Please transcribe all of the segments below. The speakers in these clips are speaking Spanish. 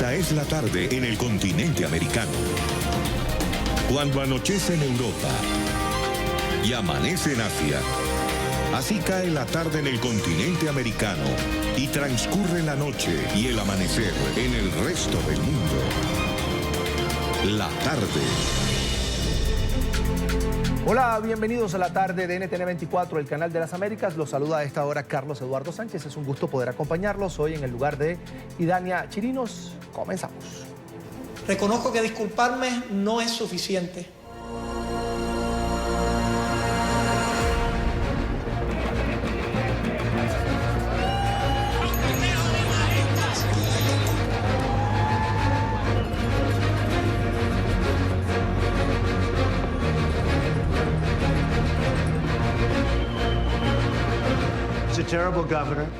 Esta es la tarde en el continente americano. Cuando anochece en Europa y amanece en Asia, así cae la tarde en el continente americano y transcurre la noche y el amanecer en el resto del mundo. La tarde. Hola, bienvenidos a la tarde de NTN 24, el canal de las Américas. Los saluda a esta hora Carlos Eduardo Sánchez. Es un gusto poder acompañarlos hoy en el lugar de Idania Chirinos. Comenzamos. Reconozco que disculparme no es suficiente.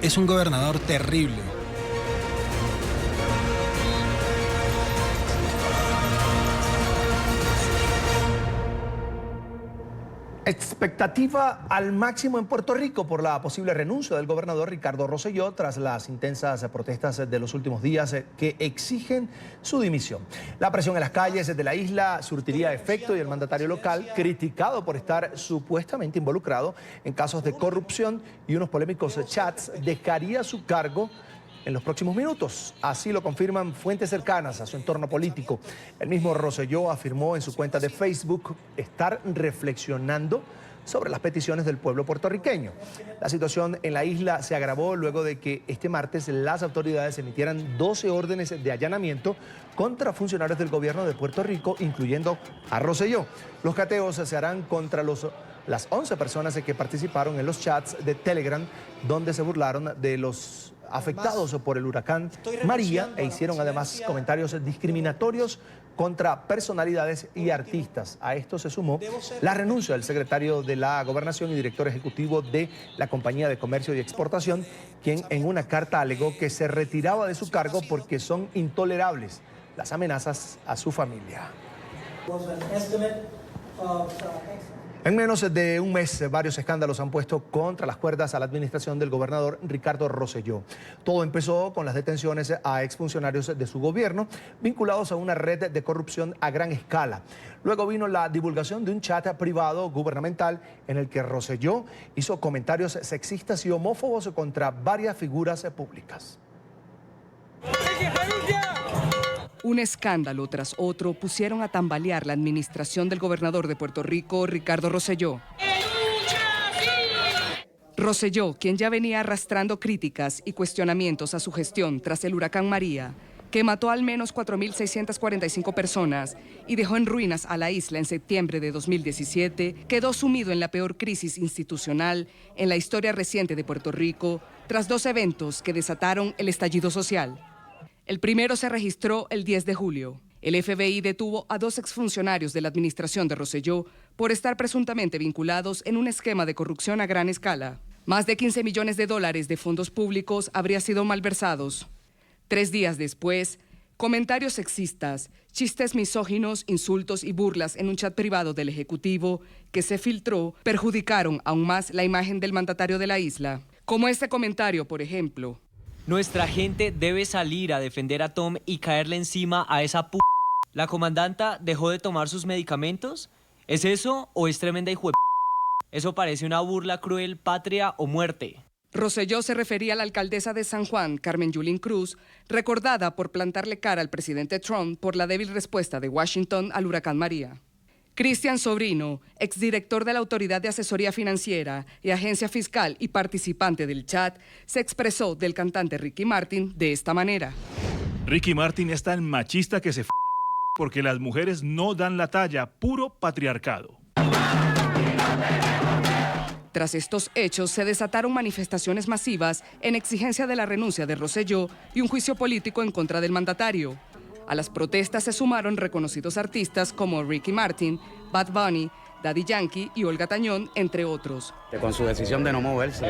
Es un gobernador terrible. Expectativa al máximo en Puerto Rico por la posible renuncia del gobernador Ricardo Rosselló tras las intensas protestas de los últimos días que exigen su dimisión. La presión en las calles de la isla surtiría efecto y el mandatario local, criticado por estar supuestamente involucrado en casos de corrupción y unos polémicos chats, dejaría su cargo en los próximos minutos. Así lo confirman fuentes cercanas a su entorno político. El mismo Rosselló afirmó en su cuenta de Facebook estar reflexionando sobre las peticiones del pueblo puertorriqueño. La situación en la isla se agravó luego de que este martes las autoridades emitieran 12 órdenes de allanamiento contra funcionarios del gobierno de Puerto Rico, incluyendo a Rosselló. Los cateos se harán contra las 11 personas que participaron en los chats de Telegram, donde se burlaron de los afectados por el huracán María e hicieron además comentarios discriminatorios contra personalidades y artistas. A esto se sumó la renuncia del secretario de la Gobernación y director ejecutivo de la Compañía de Comercio y Exportación, quien en una carta alegó que se retiraba de su cargo porque son intolerables las amenazas a su familia. En menos de un mes, varios escándalos han puesto contra las cuerdas a la administración del gobernador Ricardo Rosselló. Todo empezó con las detenciones a exfuncionarios de su gobierno vinculados a una red de corrupción a gran escala. Luego vino la divulgación de un chat privado gubernamental en el que Rosselló hizo comentarios sexistas y homófobos contra varias figuras públicas. Un escándalo tras otro pusieron a tambalear la administración del gobernador de Puerto Rico, Ricardo Rosselló. Rosselló, quien ya venía arrastrando críticas y cuestionamientos a su gestión tras el huracán María, que mató al menos 4.645 personas y dejó en ruinas a la isla en septiembre de 2017, quedó sumido en la peor crisis institucional en la historia reciente de Puerto Rico, tras dos eventos que desataron el estallido social. El primero se registró el 10 de julio. El FBI detuvo a dos exfuncionarios de la administración de Rosselló por estar presuntamente vinculados en un esquema de corrupción a gran escala. Más de 15 millones de dólares de fondos públicos habrían sido malversados. 3 días después, comentarios sexistas, chistes misóginos, insultos y burlas en un chat privado del Ejecutivo que se filtró perjudicaron aún más la imagen del mandatario de la isla. Como este comentario, por ejemplo: nuestra gente debe salir a defender a Tom y caerle encima a esa p***. ¿La comandanta dejó de tomar sus medicamentos? ¿Es eso o es tremenda hijo de p***? Eso parece una burla cruel, patria o muerte. Rosselló se refería a la alcaldesa de San Juan, Carmen Yulín Cruz, recordada por plantarle cara al presidente Trump por la débil respuesta de Washington al huracán María. Cristian Sobrino, exdirector de la Autoridad de Asesoría Financiera y Agencia Fiscal y participante del chat, se expresó del cantante Ricky Martin de esta manera. Ricky Martin es tan machista que se f*** porque las mujeres no dan la talla, puro patriarcado. Tras estos hechos, se desataron manifestaciones masivas en exigencia de la renuncia de Rosselló y un juicio político en contra del mandatario. A las protestas se sumaron reconocidos artistas como Ricky Martin, Bad Bunny, Daddy Yankee y Olga Tañón, entre otros. Con su decisión de no moverse,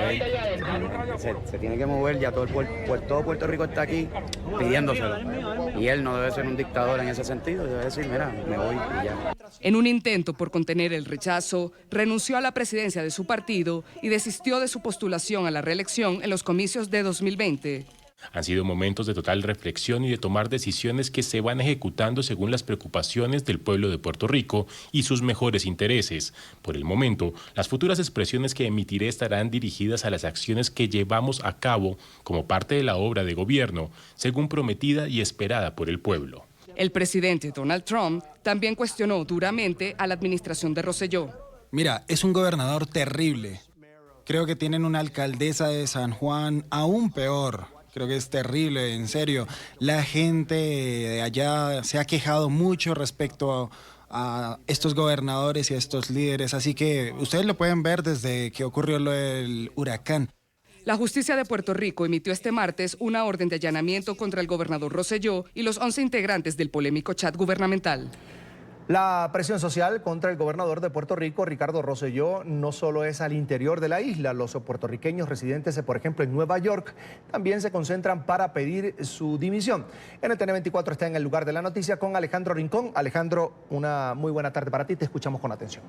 se tiene que mover, ya todo Puerto Rico está aquí pidiéndoselo. Y él no debe ser un dictador en ese sentido, debe decir, mira, me voy y ya. En un intento por contener el rechazo, renunció a la presidencia de su partido y desistió de su postulación a la reelección en los comicios de 2020. Han sido momentos de total reflexión y de tomar decisiones que se van ejecutando según las preocupaciones del pueblo de Puerto Rico y sus mejores intereses. Por el momento, las futuras expresiones que emitiré estarán dirigidas a las acciones que llevamos a cabo como parte de la obra de gobierno, según prometida y esperada por el pueblo. El presidente Donald Trump también cuestionó duramente a la administración de Rosselló. Mira, es un gobernador terrible. Creo que tienen una alcaldesa de San Juan aún peor. Creo que es terrible, en serio. La gente de allá se ha quejado mucho respecto a estos gobernadores y a estos líderes. Así que ustedes lo pueden ver desde que ocurrió lo del huracán. La justicia de Puerto Rico emitió este martes una orden de allanamiento contra el gobernador Rosselló y los 11 integrantes del polémico chat gubernamental. La presión social contra el gobernador de Puerto Rico, Ricardo Rosselló, no solo es al interior de la isla. Los puertorriqueños residentes, por ejemplo, en Nueva York, también se concentran para pedir su dimisión. NTN 24 está en el lugar de la noticia con Alejandro Rincón. Alejandro, una muy buena tarde para ti. Te escuchamos con atención.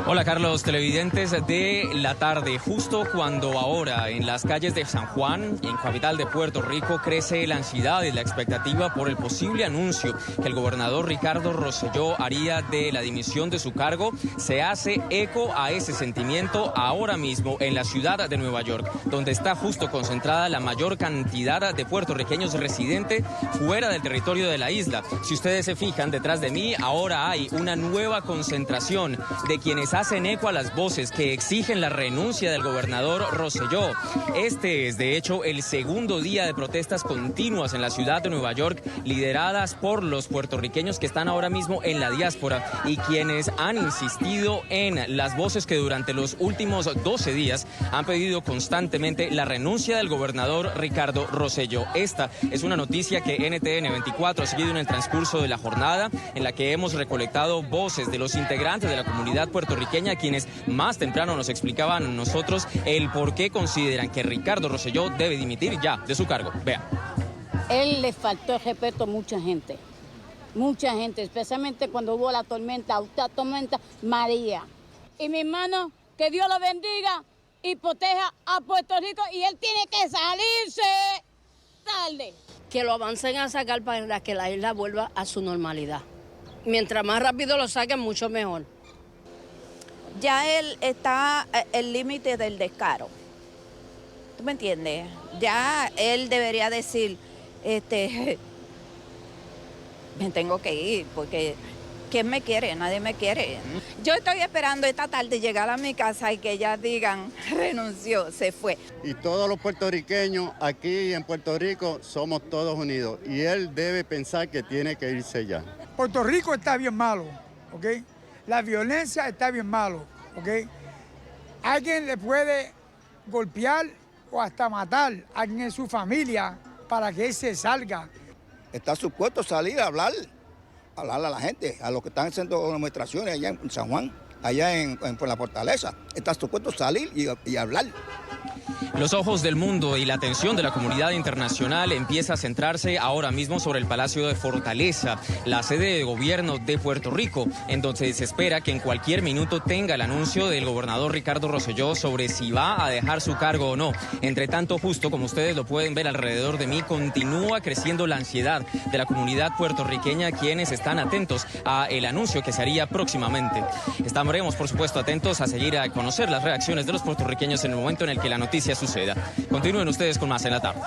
Hola Carlos, televidentes de la tarde, justo cuando ahora en las calles de San Juan, en capital de Puerto Rico, crece la ansiedad y la expectativa por el posible anuncio que el gobernador Ricardo Rosselló haría de la dimisión de su cargo, se hace eco a ese sentimiento ahora mismo en la ciudad de Nueva York, donde está justo concentrada la mayor cantidad de puertorriqueños residentes fuera del territorio de la isla. Si ustedes se fijan, detrás de mí ahora hay una nueva concentración de quienes hacen eco a las voces que exigen la renuncia del gobernador Rosselló. Este es, de hecho, el segundo día de protestas continuas en la ciudad de Nueva York, lideradas por los puertorriqueños que están ahora mismo en la diáspora y quienes han insistido en las voces que durante los últimos 12 días han pedido constantemente la renuncia del gobernador Ricardo Rosselló. Esta es una noticia que NTN 24 ha seguido en el transcurso de la jornada, en la que hemos recolectado voces de los integrantes de la comunidad puertorriqueña, quienes más temprano nos explicaban a nosotros el por qué consideran que Ricardo Rosselló debe dimitir ya de su cargo. Vean. Él le faltó el respeto a mucha gente, especialmente cuando hubo la tormenta María. Y mi hermano, que Dios lo bendiga y proteja a Puerto Rico, y él tiene que salirse tarde. Que lo avancen a sacar para que la isla vuelva a su normalidad. Mientras más rápido lo saquen, mucho mejor. Ya él está el límite del descaro. ¿Tú me entiendes? Ya él debería decir, me tengo que ir porque ¿quién me quiere? Nadie me quiere. Yo estoy esperando esta tarde llegar a mi casa y que ellas digan, renunció, se fue. Y todos los puertorriqueños aquí en Puerto Rico somos todos unidos y él debe pensar que tiene que irse ya. Puerto Rico está bien malo, ¿ok? La violencia está bien malo, ¿ok? Alguien le puede golpear o hasta matar a alguien en su familia para que él se salga. Está supuesto salir a hablar a la gente, a los que están haciendo demostraciones allá en San Juan, allá en la Fortaleza. Está supuesto salir y hablar. Los ojos del mundo y la atención de la comunidad internacional empieza a centrarse ahora mismo sobre el Palacio de Fortaleza, la sede de gobierno de Puerto Rico, en donde se espera que en cualquier minuto tenga el anuncio del gobernador Ricardo Rosselló sobre si va a dejar su cargo o no. Entre tanto, justo como ustedes lo pueden ver alrededor de mí, continúa creciendo la ansiedad de la comunidad puertorriqueña, quienes están atentos a el anuncio que se haría próximamente. Estaremos, por supuesto, atentos a seguir a conocer las reacciones de los puertorriqueños en el momento en el que la noticia suceda. Continúen ustedes con más en la tarde.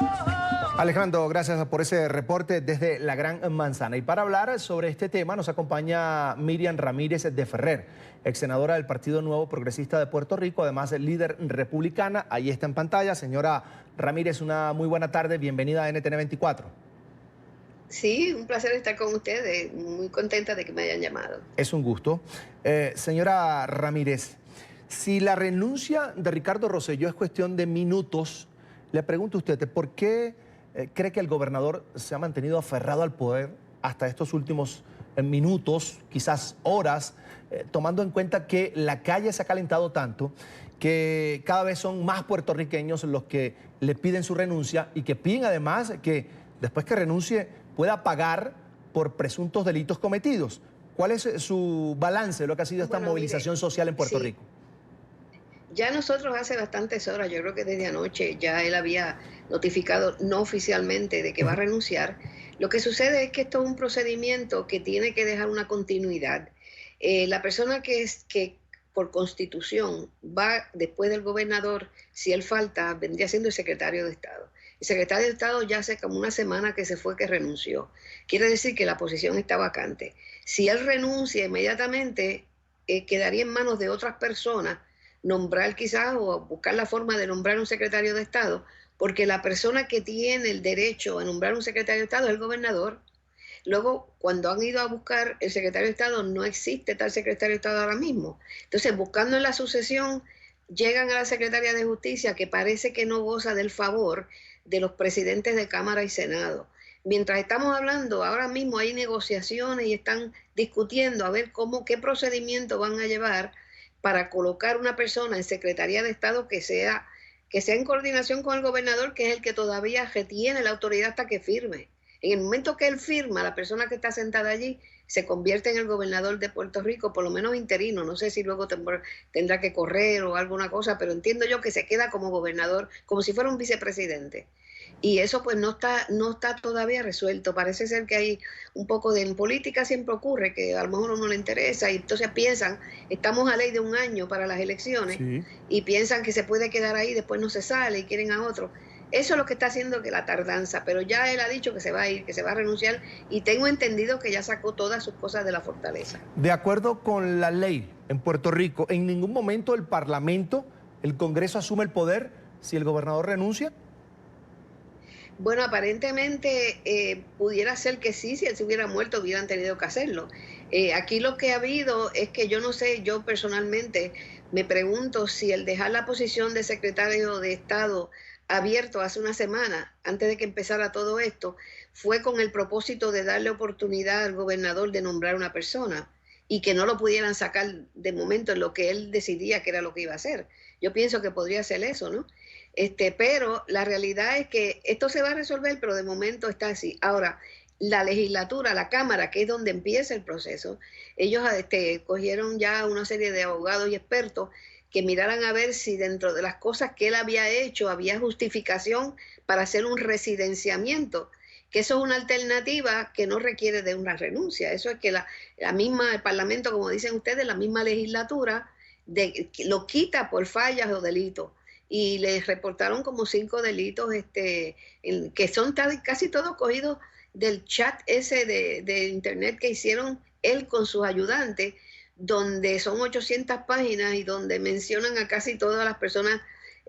Alejandro, gracias por ese reporte desde la Gran Manzana. Y para hablar sobre este tema nos acompaña Miriam Ramírez de Ferrer, ex senadora del Partido Nuevo Progresista de Puerto Rico, además líder republicana. Ahí está en pantalla. Señora Ramírez, una muy buena tarde. Bienvenida a NTN 24. Sí, un placer estar con ustedes. Muy contenta de que me hayan llamado. Es un gusto. Señora Ramírez, si la renuncia de Ricardo Rosselló es cuestión de minutos, le pregunto a usted, ¿por qué cree que el gobernador se ha mantenido aferrado al poder hasta estos últimos minutos, quizás horas, tomando en cuenta que la calle se ha calentado tanto, que cada vez son más puertorriqueños los que le piden su renuncia y que piden además que después que renuncie pueda pagar por presuntos delitos cometidos? ¿Cuál es su balance de lo que ha sido esta movilización social en Puerto Rico? Ya nosotros hace bastantes horas, yo creo que desde anoche, ya él había notificado no oficialmente de que va a renunciar. Lo que sucede es que esto es un procedimiento que tiene que dejar una continuidad. La persona que por constitución va después del gobernador, si él falta, vendría siendo el secretario de Estado. El secretario de Estado ya hace como una semana que se fue, que renunció. Quiere decir que la posición está vacante. Si él renuncia inmediatamente, quedaría en manos de otras personas nombrar quizás o buscar la forma de nombrar un secretario de Estado, porque la persona que tiene el derecho a nombrar un secretario de Estado es el gobernador. Luego, cuando han ido a buscar el secretario de Estado, no existe tal secretario de Estado ahora mismo. Entonces, buscando en la sucesión, llegan a la Secretaría de Justicia, que parece que no goza del favor de los presidentes de Cámara y Senado. Mientras estamos hablando, ahora mismo hay negociaciones y están discutiendo a ver qué procedimiento van a llevar para colocar una persona en Secretaría de Estado que sea en coordinación con el gobernador, que es el que todavía retiene la autoridad hasta que firme. En el momento que él firma, la persona que está sentada allí se convierte en el gobernador de Puerto Rico, por lo menos interino. No sé si luego tendrá que correr o alguna cosa, pero entiendo yo que se queda como gobernador, como si fuera un vicepresidente. Y eso pues no está todavía resuelto. Parece ser que hay un poco de, en política siempre ocurre que a lo mejor a uno le interesa y entonces piensan, estamos a ley de 1 año para las elecciones, sí, y piensan que se puede quedar ahí, después no se sale y quieren a otro. Eso es lo que está haciendo que la tardanza, pero ya él ha dicho que se va a ir, que se va a renunciar, y tengo entendido que ya sacó todas sus cosas de la fortaleza. De acuerdo con la ley en Puerto Rico, en ningún momento el Parlamento, el Congreso asume el poder si el gobernador renuncia. Bueno, aparentemente pudiera ser que sí, si él se hubiera muerto hubieran tenido que hacerlo. Aquí lo que ha habido es que yo no sé, yo personalmente me pregunto si el dejar la posición de secretario de Estado abierto hace una semana, antes de que empezara todo esto, fue con el propósito de darle oportunidad al gobernador de nombrar una persona y que no lo pudieran sacar de momento en lo que él decidía que era lo que iba a hacer. Yo pienso que podría ser eso, ¿no? Pero la realidad es que esto se va a resolver, pero de momento está así. Ahora, la legislatura, la Cámara, que es donde empieza el proceso, ellos cogieron ya una serie de abogados y expertos que miraran a ver si dentro de las cosas que él había hecho había justificación para hacer un residenciamiento, que eso es una alternativa que no requiere de una renuncia. Eso es que el Parlamento, como dicen ustedes, la misma legislatura lo quita por fallas o delitos. Y les reportaron como 5 delitos que son casi todos cogidos del chat ese de internet que hicieron él con sus ayudantes, donde son 800 páginas y donde mencionan a casi todas las personas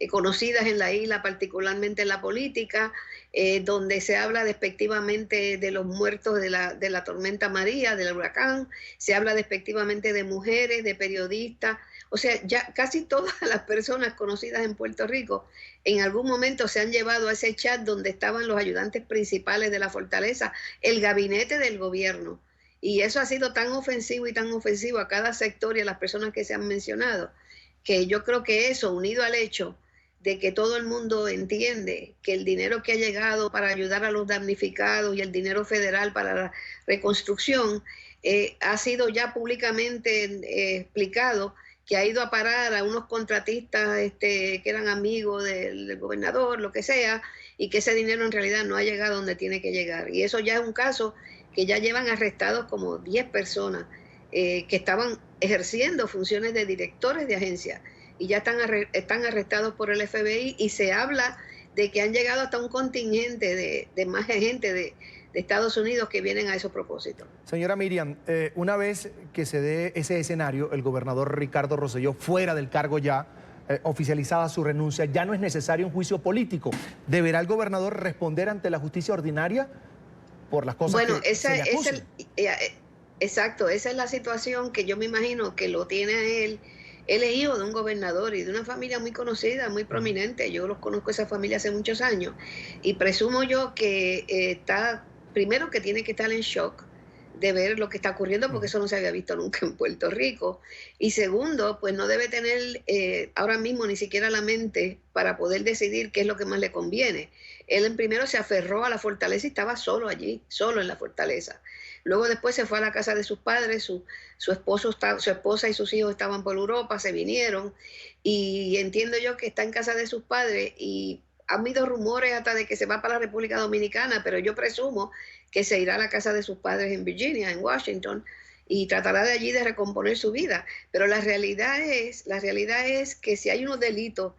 conocidas en la isla, particularmente en la política, donde se habla despectivamente de los muertos de la tormenta María, del huracán, se habla despectivamente de mujeres, de periodistas. O sea, ya casi todas las personas conocidas en Puerto Rico en algún momento se han llevado a ese chat donde estaban los ayudantes principales de la fortaleza, el gabinete del gobierno. Y eso ha sido tan ofensivo a cada sector y a las personas que se han mencionado, que yo creo que eso, unido al hecho de que todo el mundo entiende que el dinero que ha llegado para ayudar a los damnificados y el dinero federal para la reconstrucción ha sido ya públicamente explicado, que ha ido a parar a unos contratistas que eran amigos del gobernador, lo que sea, y que ese dinero en realidad no ha llegado donde tiene que llegar. Y eso ya es un caso que ya llevan arrestados como 10 personas que estaban ejerciendo funciones de directores de agencias y ya están arrestados por el FBI, y se habla de que han llegado hasta un contingente de más gente de Estados Unidos que vienen a esos propósitos. Señora Miriam, una vez que se dé ese escenario, el gobernador Ricardo Rosselló fuera del cargo ya, oficializada su renuncia, ya no es necesario un juicio político. ¿Deberá el gobernador responder ante la justicia ordinaria por las cosas que se le acusan? Exacto, esa es la situación que yo me imagino que lo tiene a él. Él es hijo de un gobernador y de una familia muy conocida, muy prominente. Yo los conozco, esa familia, hace muchos años. Y presumo yo que primero que tiene que estar en shock de ver lo que está ocurriendo, porque eso no se había visto nunca en Puerto Rico. Y segundo, pues no debe tener ahora mismo ni siquiera la mente para poder decidir qué es lo que más le conviene. Él primero se aferró a la fortaleza y estaba solo allí, solo en la fortaleza. Luego después se fue a la casa de sus padres, su esposa y sus hijos estaban por Europa, se vinieron, y entiendo yo que está en casa de sus padres, y han habido rumores hasta de que se va para la República Dominicana, pero yo presumo que se irá a la casa de sus padres en Virginia, en Washington, y tratará de allí de recomponer su vida. Pero la realidad es que si hay unos delitos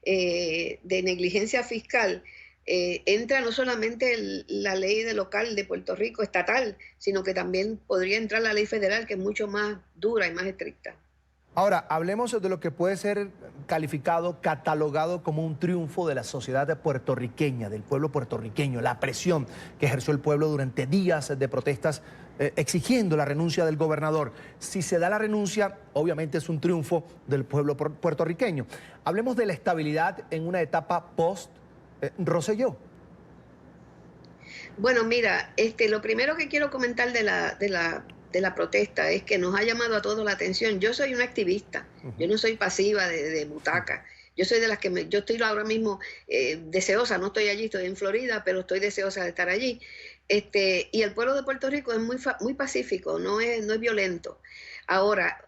de negligencia fiscal, entra no solamente la ley local de Puerto Rico, estatal, sino que también podría entrar la ley federal, que es mucho más dura y más estricta. Ahora, hablemos de lo que puede ser calificado, catalogado como un triunfo de la sociedad puertorriqueña, del pueblo puertorriqueño, la presión que ejerció el pueblo durante días de protestas exigiendo la renuncia del gobernador. Si se da la renuncia, obviamente es un triunfo del pueblo puertorriqueño. Hablemos de la estabilidad en una etapa post-Rosselló. Bueno, mira, lo primero que quiero comentar de la protesta es que nos ha llamado a todos la atención. Yo soy una activista, yo no soy pasiva de butaca. Yo soy de las que yo estoy ahora mismo deseosa, no estoy allí, estoy en Florida, pero estoy deseosa de estar allí. Y el pueblo de Puerto Rico es muy pacífico, no es violento. Ahora,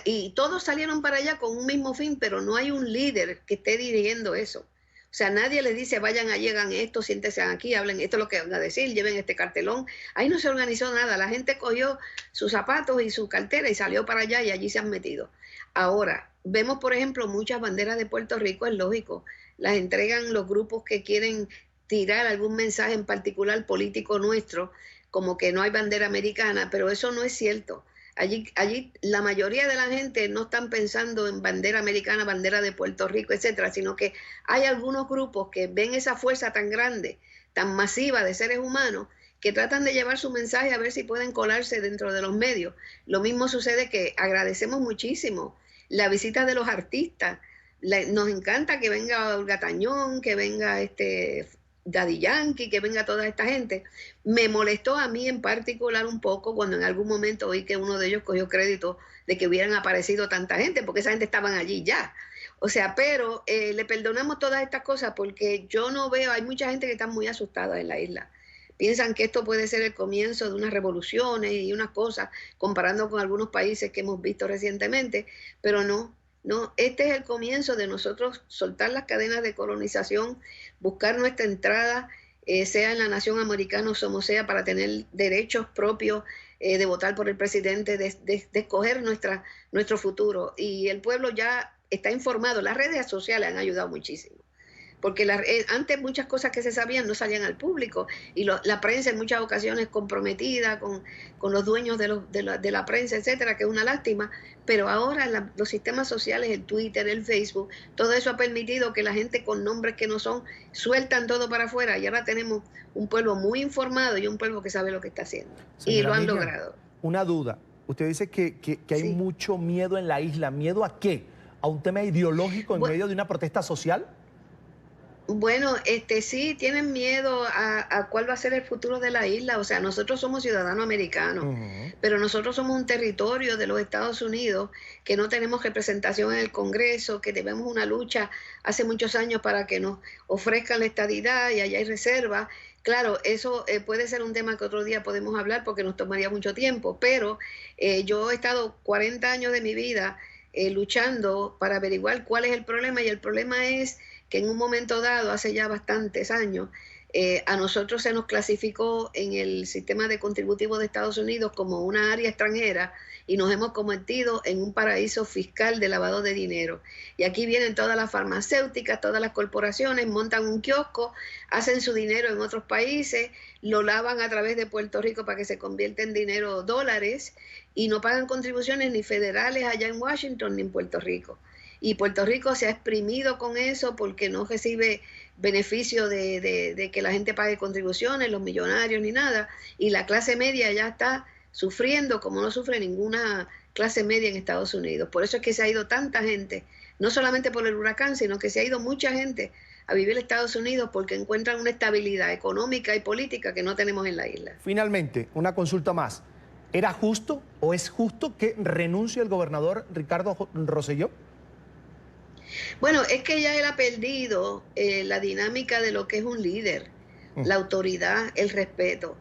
y todos salieron para allá con un mismo fin, pero no hay un líder que esté dirigiendo eso. O sea, nadie les dice, vayan allí, hagan esto, siéntense aquí, hablen, esto es lo que van a decir, lleven este cartelón. Ahí no se organizó nada, la gente cogió sus zapatos y su cartera y salió para allá y allí se han metido. Ahora, vemos, por ejemplo, muchas banderas de Puerto Rico, es lógico, las entregan los grupos que quieren tirar algún mensaje en particular político nuestro, como que no hay bandera americana, pero eso no es cierto. Allí la mayoría de la gente no están pensando en bandera americana, bandera de Puerto Rico, etcétera, sino que hay algunos grupos que ven esa fuerza tan grande, tan masiva de seres humanos, que tratan de llevar su mensaje a ver si pueden colarse dentro de los medios. Lo mismo sucede que agradecemos muchísimo la visita de los artistas. Nos encanta que venga Olga Tañón, que venga Daddy Yankee, que venga toda esta gente. Me molestó a mí en particular un poco cuando en algún momento oí que uno de ellos cogió crédito de que hubieran aparecido tanta gente, porque esa gente estaban allí ya. O sea, pero le perdonamos todas estas cosas porque yo no veo, hay mucha gente que está muy asustada en la isla. Piensan que esto puede ser el comienzo de unas revoluciones y unas cosas, comparando con algunos países que hemos visto recientemente, pero no, este es el comienzo de nosotros soltar las cadenas de colonización, buscar nuestra entrada, sea en la nación americana o como sea, para tener derechos propios, de votar por el presidente, de escoger nuestro futuro. Y el pueblo ya está informado, las redes sociales han ayudado muchísimo. Porque antes muchas cosas que se sabían no salían al público y la prensa en muchas ocasiones comprometida con los dueños de la prensa, etcétera, que es una lástima, pero ahora los sistemas sociales, el Twitter, el Facebook, todo eso ha permitido que la gente con nombres que no son sueltan todo para afuera y ahora tenemos un pueblo muy informado y un pueblo que sabe lo que está haciendo. Señora, y lo han logrado. Una duda, usted dice que hay mucho miedo en la isla. ¿Miedo a qué? ¿A un tema ideológico en medio de una protesta social? Bueno, sí, tienen miedo a cuál va a ser el futuro de la isla. O sea, nosotros somos ciudadanos americanos, pero nosotros somos un territorio de los Estados Unidos que no tenemos representación en el Congreso, que tenemos una lucha hace muchos años para que nos ofrezcan la estadidad y allá hay reservas. Claro, eso puede ser un tema que otro día podemos hablar porque nos tomaría mucho tiempo, pero yo he estado 40 años de mi vida luchando para averiguar cuál es el problema, y el problema es que en un momento dado, hace ya bastantes años, a nosotros se nos clasificó en el sistema de contributivo de Estados Unidos como una área extranjera y nos hemos convertido en un paraíso fiscal de lavado de dinero. Y aquí vienen todas las farmacéuticas, todas las corporaciones, montan un kiosco, hacen su dinero en otros países, lo lavan a través de Puerto Rico para que se convierta en dinero dólares y no pagan contribuciones ni federales allá en Washington ni en Puerto Rico. Y Puerto Rico se ha exprimido con eso porque no recibe beneficio de que la gente pague contribuciones, los millonarios ni nada, y la clase media ya está sufriendo como no sufre ninguna clase media en Estados Unidos. Por eso es que se ha ido tanta gente, no solamente por el huracán, sino que se ha ido mucha gente a vivir a Estados Unidos porque encuentran una estabilidad económica y política que no tenemos en la isla. Finalmente, una consulta más. ¿Era justo o es justo que renuncie el gobernador Ricardo Rosselló? Bueno, es que ya él ha perdido la dinámica de lo que es un líder, la autoridad, el respeto.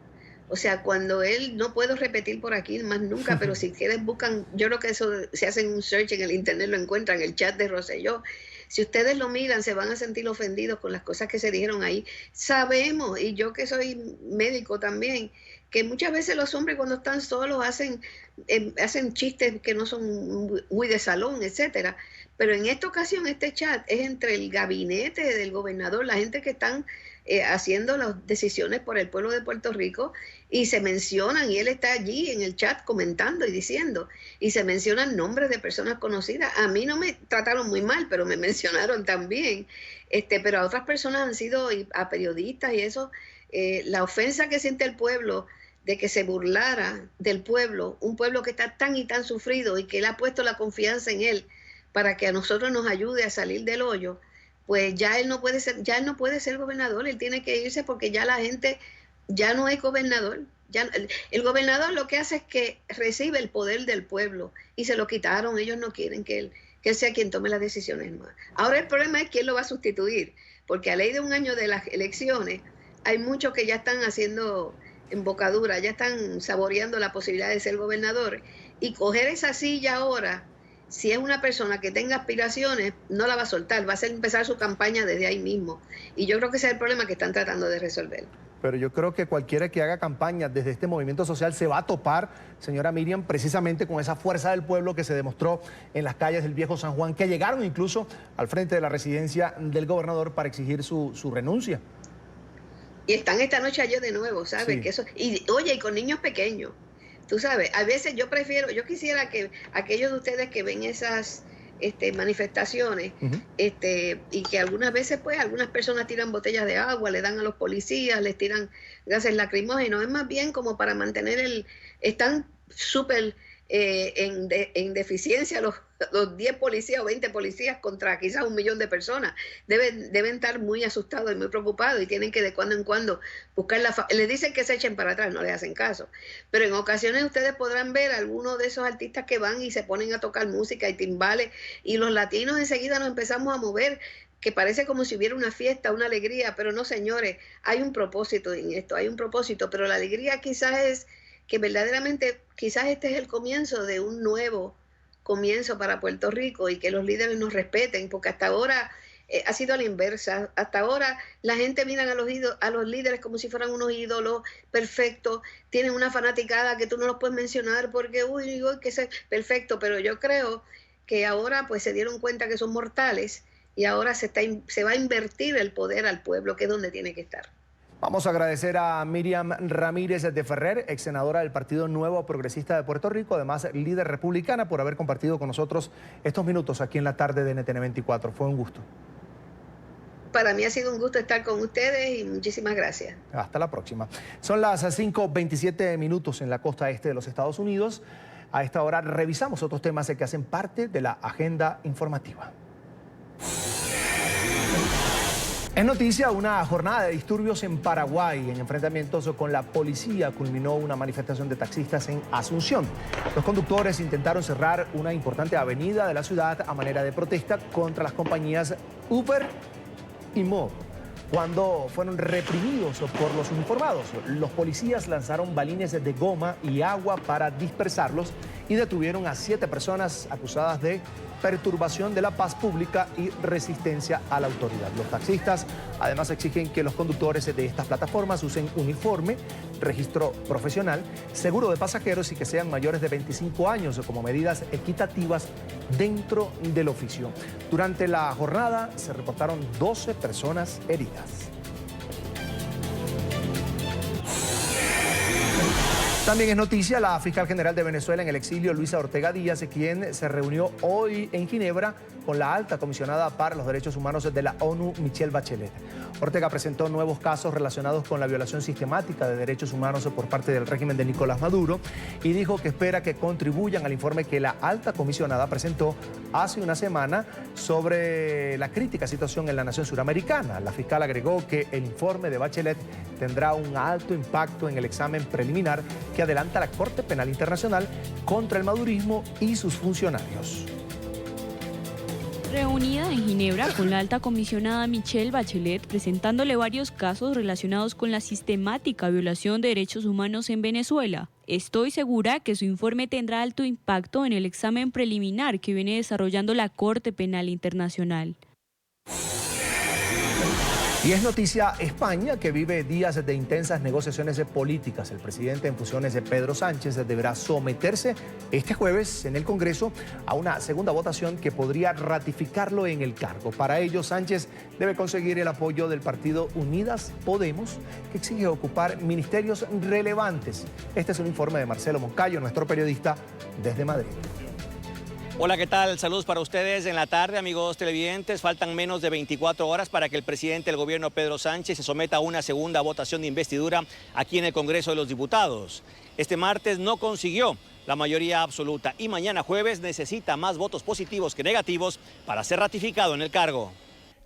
O sea, cuando él, no puedo repetir por aquí más nunca, pero si ustedes buscan, yo creo que eso, se hacen un search en el internet, lo encuentran, el chat de Rosselló. Si ustedes lo miran, se van a sentir ofendidos con las cosas que se dijeron ahí. Sabemos, y yo que soy médico también, que muchas veces los hombres cuando están solos hacen chistes que no son muy de salón, etcétera. Pero en esta ocasión este chat es entre el gabinete del gobernador, la gente que están haciendo las decisiones por el pueblo de Puerto Rico, y se mencionan, y él está allí en el chat comentando y diciendo, y se mencionan nombres de personas conocidas. A mí no me trataron muy mal, pero me mencionaron también, pero a otras personas han sido, a periodistas y eso, la ofensa que siente el pueblo de que se burlara del pueblo, un pueblo que está tan y tan sufrido y que él ha puesto la confianza en él para que a nosotros nos ayude a salir del hoyo, pues ya él no puede ser gobernador, él tiene que irse porque ya la gente ya no es gobernador. Ya, el gobernador lo que hace es que recibe el poder del pueblo y se lo quitaron, ellos no quieren que él sea quien tome las decisiones más. Ahora el problema es quién lo va a sustituir, porque a ley de un año de las elecciones hay muchos que ya están haciendo embocadura, ya están saboreando la posibilidad de ser gobernador, y coger esa silla ahora, si es una persona que tenga aspiraciones, no la va a soltar, va a hacer empezar su campaña desde ahí mismo. Y yo creo que ese es el problema que están tratando de resolver. Pero yo creo que cualquiera que haga campaña desde este movimiento social se va a topar, señora Miriam, precisamente con esa fuerza del pueblo que se demostró en las calles del viejo San Juan, que llegaron incluso al frente de la residencia del gobernador para exigir su renuncia. Y están esta noche allá de nuevo, ¿sabes? Sí. Que eso, y oye, y con niños pequeños. Tú sabes, a veces yo quisiera que aquellos de ustedes que ven esas manifestaciones, y que algunas veces pues algunas personas tiran botellas de agua, le dan a los policías, les tiran gases lacrimógenos, es más bien como para mantener están súper en deficiencia los 10 policías o 20 policías contra quizás 1 millón de personas. Deben estar muy asustados y muy preocupados, y tienen que de cuando en cuando buscar les dicen que se echen para atrás, no les hacen caso. Pero en ocasiones ustedes podrán ver a algunos de esos artistas que van y se ponen a tocar música y timbales, y los latinos enseguida nos empezamos a mover, que parece como si hubiera una fiesta, una alegría, pero no, señores, hay un propósito en esto, hay un propósito, pero la alegría quizás es que verdaderamente quizás este es el comienzo de un nuevo comienzo para Puerto Rico, y que los líderes nos respeten, porque hasta ahora ha sido a la inversa. Hasta ahora la gente mira a los líderes como si fueran unos ídolos perfectos, tienen una fanaticada que tú no los puedes mencionar porque, que es perfecto, pero yo creo que ahora pues se dieron cuenta que son mortales, y ahora se va a invertir el poder al pueblo, que es donde tiene que estar. Vamos a agradecer a Miriam Ramírez de Ferrer, ex senadora del Partido Nuevo Progresista de Puerto Rico, además líder republicana, por haber compartido con nosotros estos minutos aquí en la tarde de NTN 24. Fue un gusto. Para mí ha sido un gusto estar con ustedes y muchísimas gracias. Hasta la próxima. Son las 5:27 minutos en la costa este de los Estados Unidos. A esta hora revisamos otros temas que hacen parte de la agenda informativa. Es noticia una jornada de disturbios en Paraguay. En enfrentamientos con la policía culminó una manifestación de taxistas en Asunción. Los conductores intentaron cerrar una importante avenida de la ciudad a manera de protesta contra las compañías Uber y Mob, cuando fueron reprimidos por los uniformados. Los policías lanzaron balines de goma y agua para dispersarlos y detuvieron a 7 personas acusadas de perturbación de la paz pública y resistencia a la autoridad. Los taxistas además exigen que los conductores de estas plataformas usen uniforme, registro profesional, seguro de pasajeros y que sean mayores de 25 años como medidas equitativas dentro del oficio. Durante la jornada se reportaron 12 personas heridas. También es noticia la fiscal general de Venezuela en el exilio, Luisa Ortega Díaz, quien se reunió hoy en Ginebra con la alta comisionada para los derechos humanos de la ONU, Michelle Bachelet. Ortega presentó nuevos casos relacionados con la violación sistemática de derechos humanos por parte del régimen de Nicolás Maduro y dijo que espera que contribuyan al informe que la alta comisionada presentó hace una semana sobre la crítica situación en la nación suramericana. La fiscal agregó que el informe de Bachelet tendrá un alto impacto en el examen preliminar que adelanta la Corte Penal Internacional contra el madurismo y sus funcionarios. Reunida en Ginebra con la alta comisionada Michelle Bachelet, presentándole varios casos relacionados con la sistemática violación de derechos humanos en Venezuela. Estoy segura que su informe tendrá alto impacto en el examen preliminar que viene desarrollando la Corte Penal Internacional. Y es noticia España, que vive días de intensas negociaciones políticas. El presidente en funciones de Pedro Sánchez deberá someterse este jueves en el Congreso a una segunda votación que podría ratificarlo en el cargo. Para ello, Sánchez debe conseguir el apoyo del partido Unidas Podemos, que exige ocupar ministerios relevantes. Este es un informe de Marcelo Moncayo, nuestro periodista desde Madrid. Hola, ¿qué tal? Saludos para ustedes en la tarde, amigos televidentes. Faltan menos de 24 horas para que el presidente del gobierno, Pedro Sánchez, se someta a una segunda votación de investidura aquí en el Congreso de los Diputados. Este martes no consiguió la mayoría absoluta y mañana jueves necesita más votos positivos que negativos para ser ratificado en el cargo.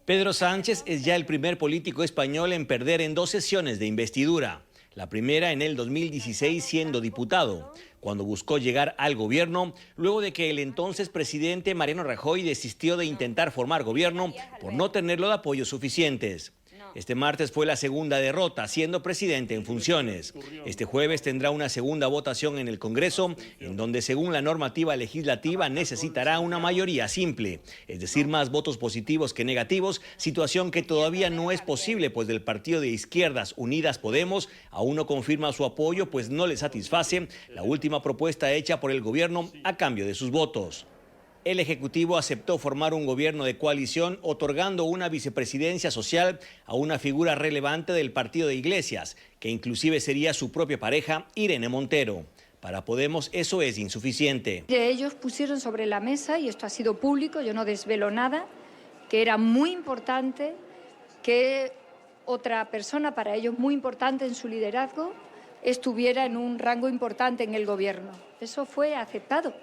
Pedro Sánchez es ya el primer político español en perder en 2 sesiones de investidura. La primera en el 2016 siendo diputado, cuando buscó llegar al gobierno luego de que el entonces presidente Mariano Rajoy desistió de intentar formar gobierno por no tener los apoyos suficientes. Este martes fue la segunda derrota, siendo presidente en funciones. Este jueves tendrá una segunda votación en el Congreso, en donde según la normativa legislativa necesitará una mayoría simple, es decir, más votos positivos que negativos, situación que todavía no es posible, pues del partido de izquierdas Unidas Podemos aún no confirma su apoyo, pues no le satisface la última propuesta hecha por el gobierno a cambio de sus votos. El Ejecutivo aceptó formar un gobierno de coalición, otorgando una vicepresidencia social a una figura relevante del partido de Iglesias, que inclusive sería su propia pareja, Irene Montero. Para Podemos eso es insuficiente. Ellos pusieron sobre la mesa, y esto ha sido público, yo no desvelo nada, que era muy importante que otra persona, para ellos muy importante en su liderazgo, estuviera en un rango importante en el gobierno. Eso fue aceptado.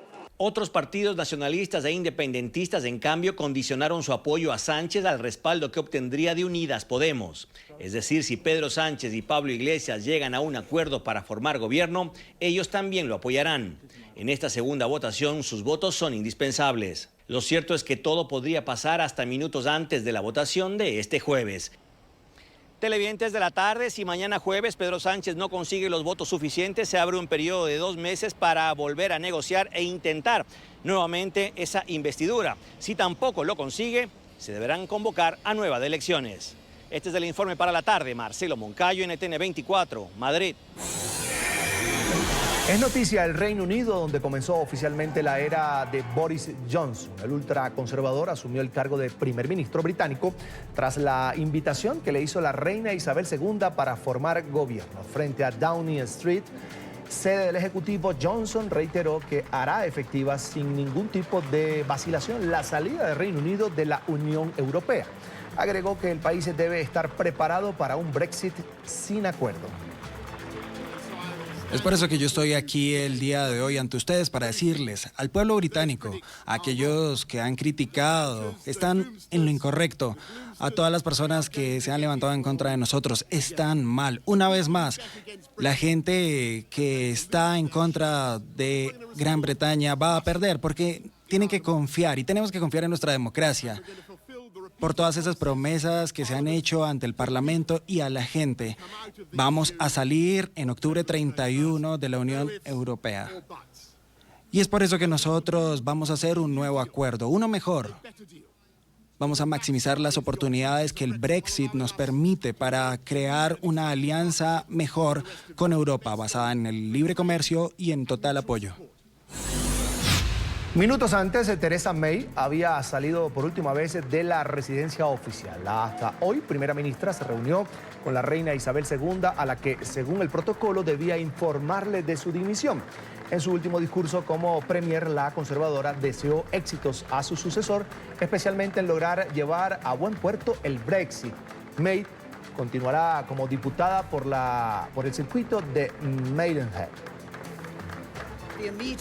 Otros partidos nacionalistas e independentistas, en cambio, condicionaron su apoyo a Sánchez al respaldo que obtendría de Unidas Podemos. Es decir, si Pedro Sánchez y Pablo Iglesias llegan a un acuerdo para formar gobierno, ellos también lo apoyarán. En esta segunda votación, sus votos son indispensables. Lo cierto es que todo podría pasar hasta minutos antes de la votación de este jueves. Televidentes de la tarde, si mañana jueves Pedro Sánchez no consigue los votos suficientes, se abre un periodo de 2 meses para volver a negociar e intentar nuevamente esa investidura. Si tampoco lo consigue, se deberán convocar a nuevas elecciones. Este es el informe para la tarde. Marcelo Moncayo, NTN 24, Madrid. Es noticia el Reino Unido, donde comenzó oficialmente la era de Boris Johnson. El ultraconservador asumió el cargo de primer ministro británico tras la invitación que le hizo la reina Isabel II para formar gobierno. Frente a Downing Street, sede del Ejecutivo, Johnson reiteró que hará efectiva sin ningún tipo de vacilación la salida del Reino Unido de la Unión Europea. Agregó que el país debe estar preparado para un Brexit sin acuerdo. Es por eso que yo estoy aquí el día de hoy ante ustedes para decirles al pueblo británico, a aquellos que han criticado, están en lo incorrecto, a todas las personas que se han levantado en contra de nosotros, están mal. Una vez más, la gente que está en contra de Gran Bretaña va a perder porque tienen que confiar y tenemos que confiar en nuestra democracia. Por todas esas promesas que se han hecho ante el Parlamento y a la gente. Vamos a salir en octubre 31 de la Unión Europea. Y es por eso que nosotros vamos a hacer un nuevo acuerdo, uno mejor. Vamos a maximizar las oportunidades que el Brexit nos permite para crear una alianza mejor con Europa, basada en el libre comercio y en total apoyo. Minutos antes, Theresa May había salido por última vez de la residencia oficial. La hasta hoy primera ministra se reunió con la reina Isabel II, a la que, según el protocolo, debía informarle de su dimisión. En su último discurso como premier, la conservadora deseó éxitos a su sucesor, especialmente en lograr llevar a buen puerto el Brexit. May continuará como diputada por el circuito de Maidenhead.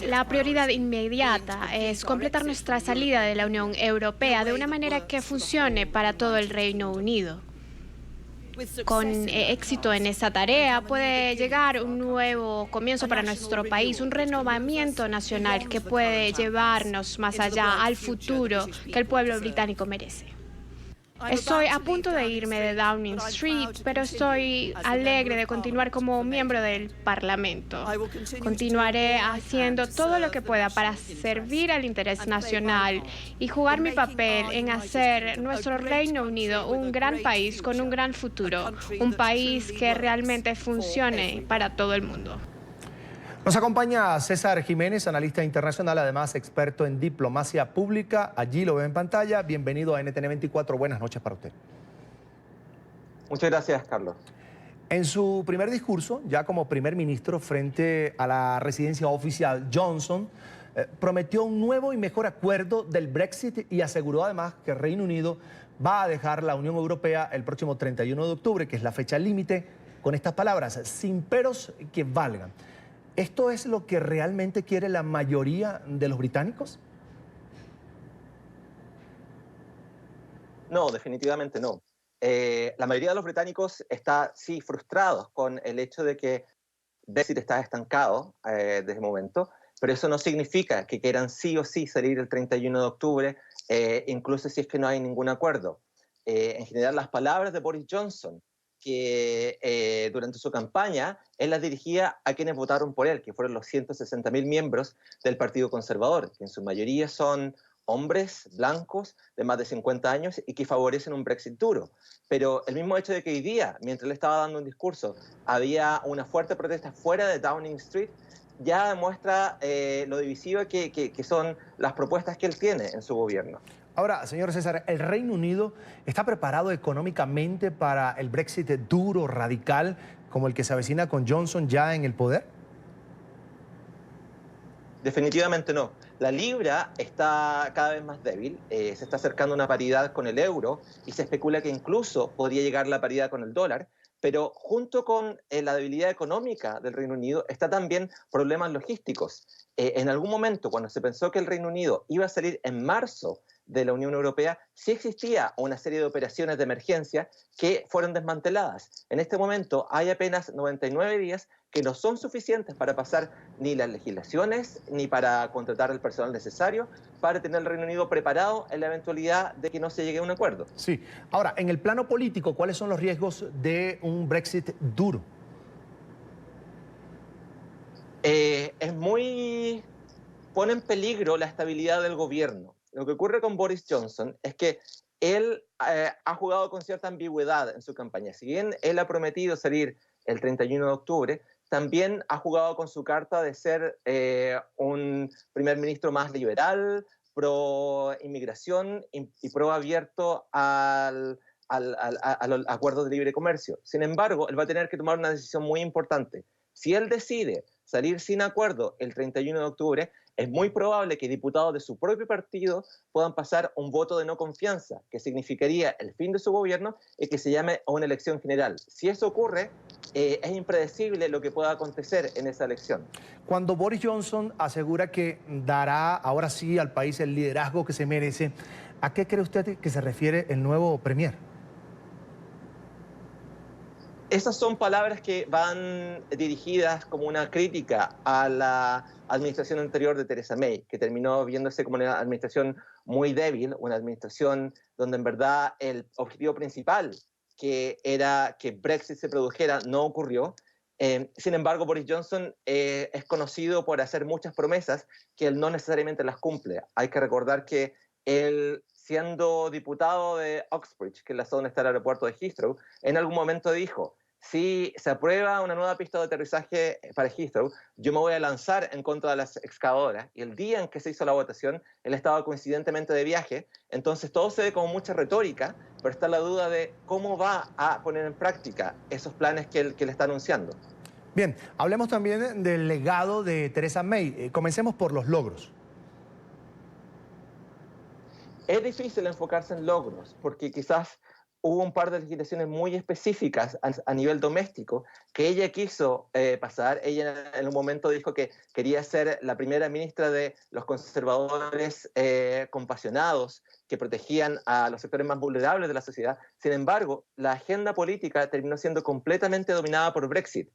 La prioridad inmediata es completar nuestra salida de la Unión Europea de una manera que funcione para todo el Reino Unido. Con éxito en esta tarea puede llegar un nuevo comienzo para nuestro país, un renovamiento nacional que puede llevarnos más allá al futuro que el pueblo británico merece. Estoy a punto de irme de Downing Street, pero estoy alegre de continuar como miembro del Parlamento. Continuaré haciendo todo lo que pueda para servir al interés nacional y jugar mi papel en hacer nuestro Reino Unido un gran país con un gran futuro, un país que realmente funcione para todo el mundo. Nos acompaña César Jiménez, analista internacional, además experto en diplomacia pública. Allí lo ve en pantalla. Bienvenido a NTN 24. Buenas noches para usted. Muchas gracias, Carlos. En su primer discurso, ya como primer ministro frente a la residencia oficial, Johnson prometió un nuevo y mejor acuerdo del Brexit y aseguró además que el Reino Unido va a dejar la Unión Europea el próximo 31 de octubre, que es la fecha límite, con estas palabras: sin peros que valgan. ¿Esto es lo que realmente quiere la mayoría de los británicos? No, definitivamente no. La mayoría de los británicos está, sí, frustrados con el hecho de que Brexit está estancado desde el momento, pero eso no significa que quieran sí o sí salir el 31 de octubre, incluso si es que no hay ningún acuerdo. En general, las palabras de Boris Johnson, que durante su campaña él las dirigía a quienes votaron por él, que fueron los 160.000 miembros del Partido Conservador, que en su mayoría son hombres blancos de más de 50 años y que favorecen un Brexit duro. Pero el mismo hecho de que hoy día, mientras él estaba dando un discurso, había una fuerte protesta fuera de Downing Street, ya demuestra lo divisivo que son las propuestas que él tiene en su gobierno. Ahora, señor César, ¿el Reino Unido está preparado económicamente para el Brexit duro, radical, como el que se avecina con Johnson ya en el poder? Definitivamente no. La libra está cada vez más débil, se está acercando a una paridad con el euro y se especula que incluso podría llegar a la paridad con el dólar, pero junto con la debilidad económica del Reino Unido está también problemas logísticos. En algún momento, cuando se pensó que el Reino Unido iba a salir en marzo de la Unión Europea, sí existía una serie de operaciones de emergencia que fueron desmanteladas. En este momento hay apenas 99 días que no son suficientes para pasar ni las legislaciones ni para contratar el personal necesario para tener al Reino Unido preparado en la eventualidad de que no se llegue a un acuerdo. Sí. Ahora, en el plano político, ¿cuáles son los riesgos de un Brexit duro? Pone en peligro la estabilidad del gobierno. Lo que ocurre con Boris Johnson es que él ha jugado con cierta ambigüedad en su campaña. Si bien él ha prometido salir el 31 de octubre, también ha jugado con su carta de ser un primer ministro más liberal, pro inmigración y pro abierto al acuerdo de libre comercio. Sin embargo, él va a tener que tomar una decisión muy importante. Si él decide salir sin acuerdo el 31 de octubre, es muy probable que diputados de su propio partido puedan pasar un voto de no confianza, que significaría el fin de su gobierno y que se llame a una elección general. Si eso ocurre, es impredecible lo que pueda acontecer en esa elección. Cuando Boris Johnson asegura que dará ahora sí al país el liderazgo que se merece, ¿a qué cree usted que se refiere el nuevo premier? Esas son palabras que van dirigidas como una crítica a la administración anterior de Theresa May, que terminó viéndose como una administración muy débil, una administración donde en verdad el objetivo principal, que era que Brexit se produjera, no ocurrió. Sin embargo, Boris Johnson es conocido por hacer muchas promesas que él no necesariamente las cumple. Hay que recordar que él, siendo diputado de Uxbridge, que es la zona donde está el aeropuerto de Heathrow, en algún momento dijo: si se aprueba una nueva pista de aterrizaje para Heathrow, yo me voy a lanzar en contra de las excavadoras. Y el día en que se hizo la votación, él estaba coincidentemente de viaje. Entonces todo se ve como mucha retórica, pero está la duda de cómo va a poner en práctica esos planes que él está anunciando. Bien, hablemos también del legado de Theresa May. Comencemos por los logros. Es difícil enfocarse en logros, porque quizás hubo un par de legislaciones muy específicas a nivel doméstico que ella quiso pasar. Ella en un momento dijo que quería ser la primera ministra de los conservadores compasionados que protegían a los sectores más vulnerables de la sociedad. Sin embargo, la agenda política terminó siendo completamente dominada por Brexit.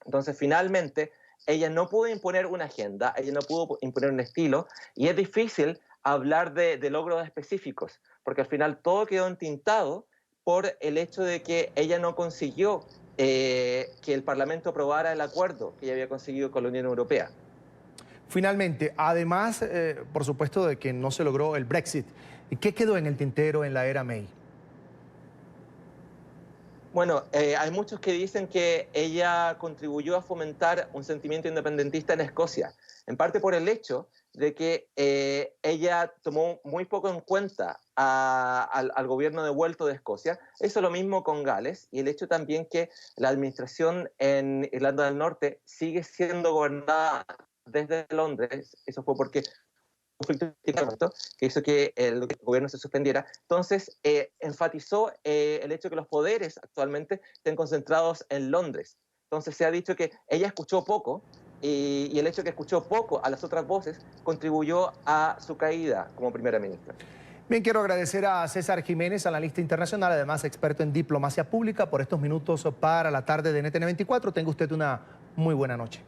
Entonces, finalmente, ella no pudo imponer una agenda, ella no pudo imponer un estilo, y es difícil hablar de logros específicos, porque al final todo quedó entintado por el hecho de que ella no consiguió que el Parlamento aprobara el acuerdo que ella había conseguido con la Unión Europea. Finalmente, además, por supuesto, de que no se logró el Brexit, ¿qué quedó en el tintero en la era May? Bueno, hay muchos que dicen que ella contribuyó a fomentar un sentimiento independentista en Escocia, en parte por el hecho de que ella tomó muy poco en cuenta al gobierno devuelto de Escocia. Hizo lo mismo con Gales, y el hecho también que la administración en Irlanda del Norte sigue siendo gobernada desde Londres. Eso fue porque conflicto que hizo que el gobierno se suspendiera. Entonces, enfatizó el hecho de que los poderes actualmente estén concentrados en Londres. Entonces, se ha dicho que ella escuchó poco, y el hecho de que escuchó poco a las otras voces contribuyó a su caída como primera ministra. Bien, quiero agradecer a César Jiménez, analista internacional, además experto en diplomacia pública, por estos minutos para la tarde de NTN 24. Tenga usted una muy buena noche.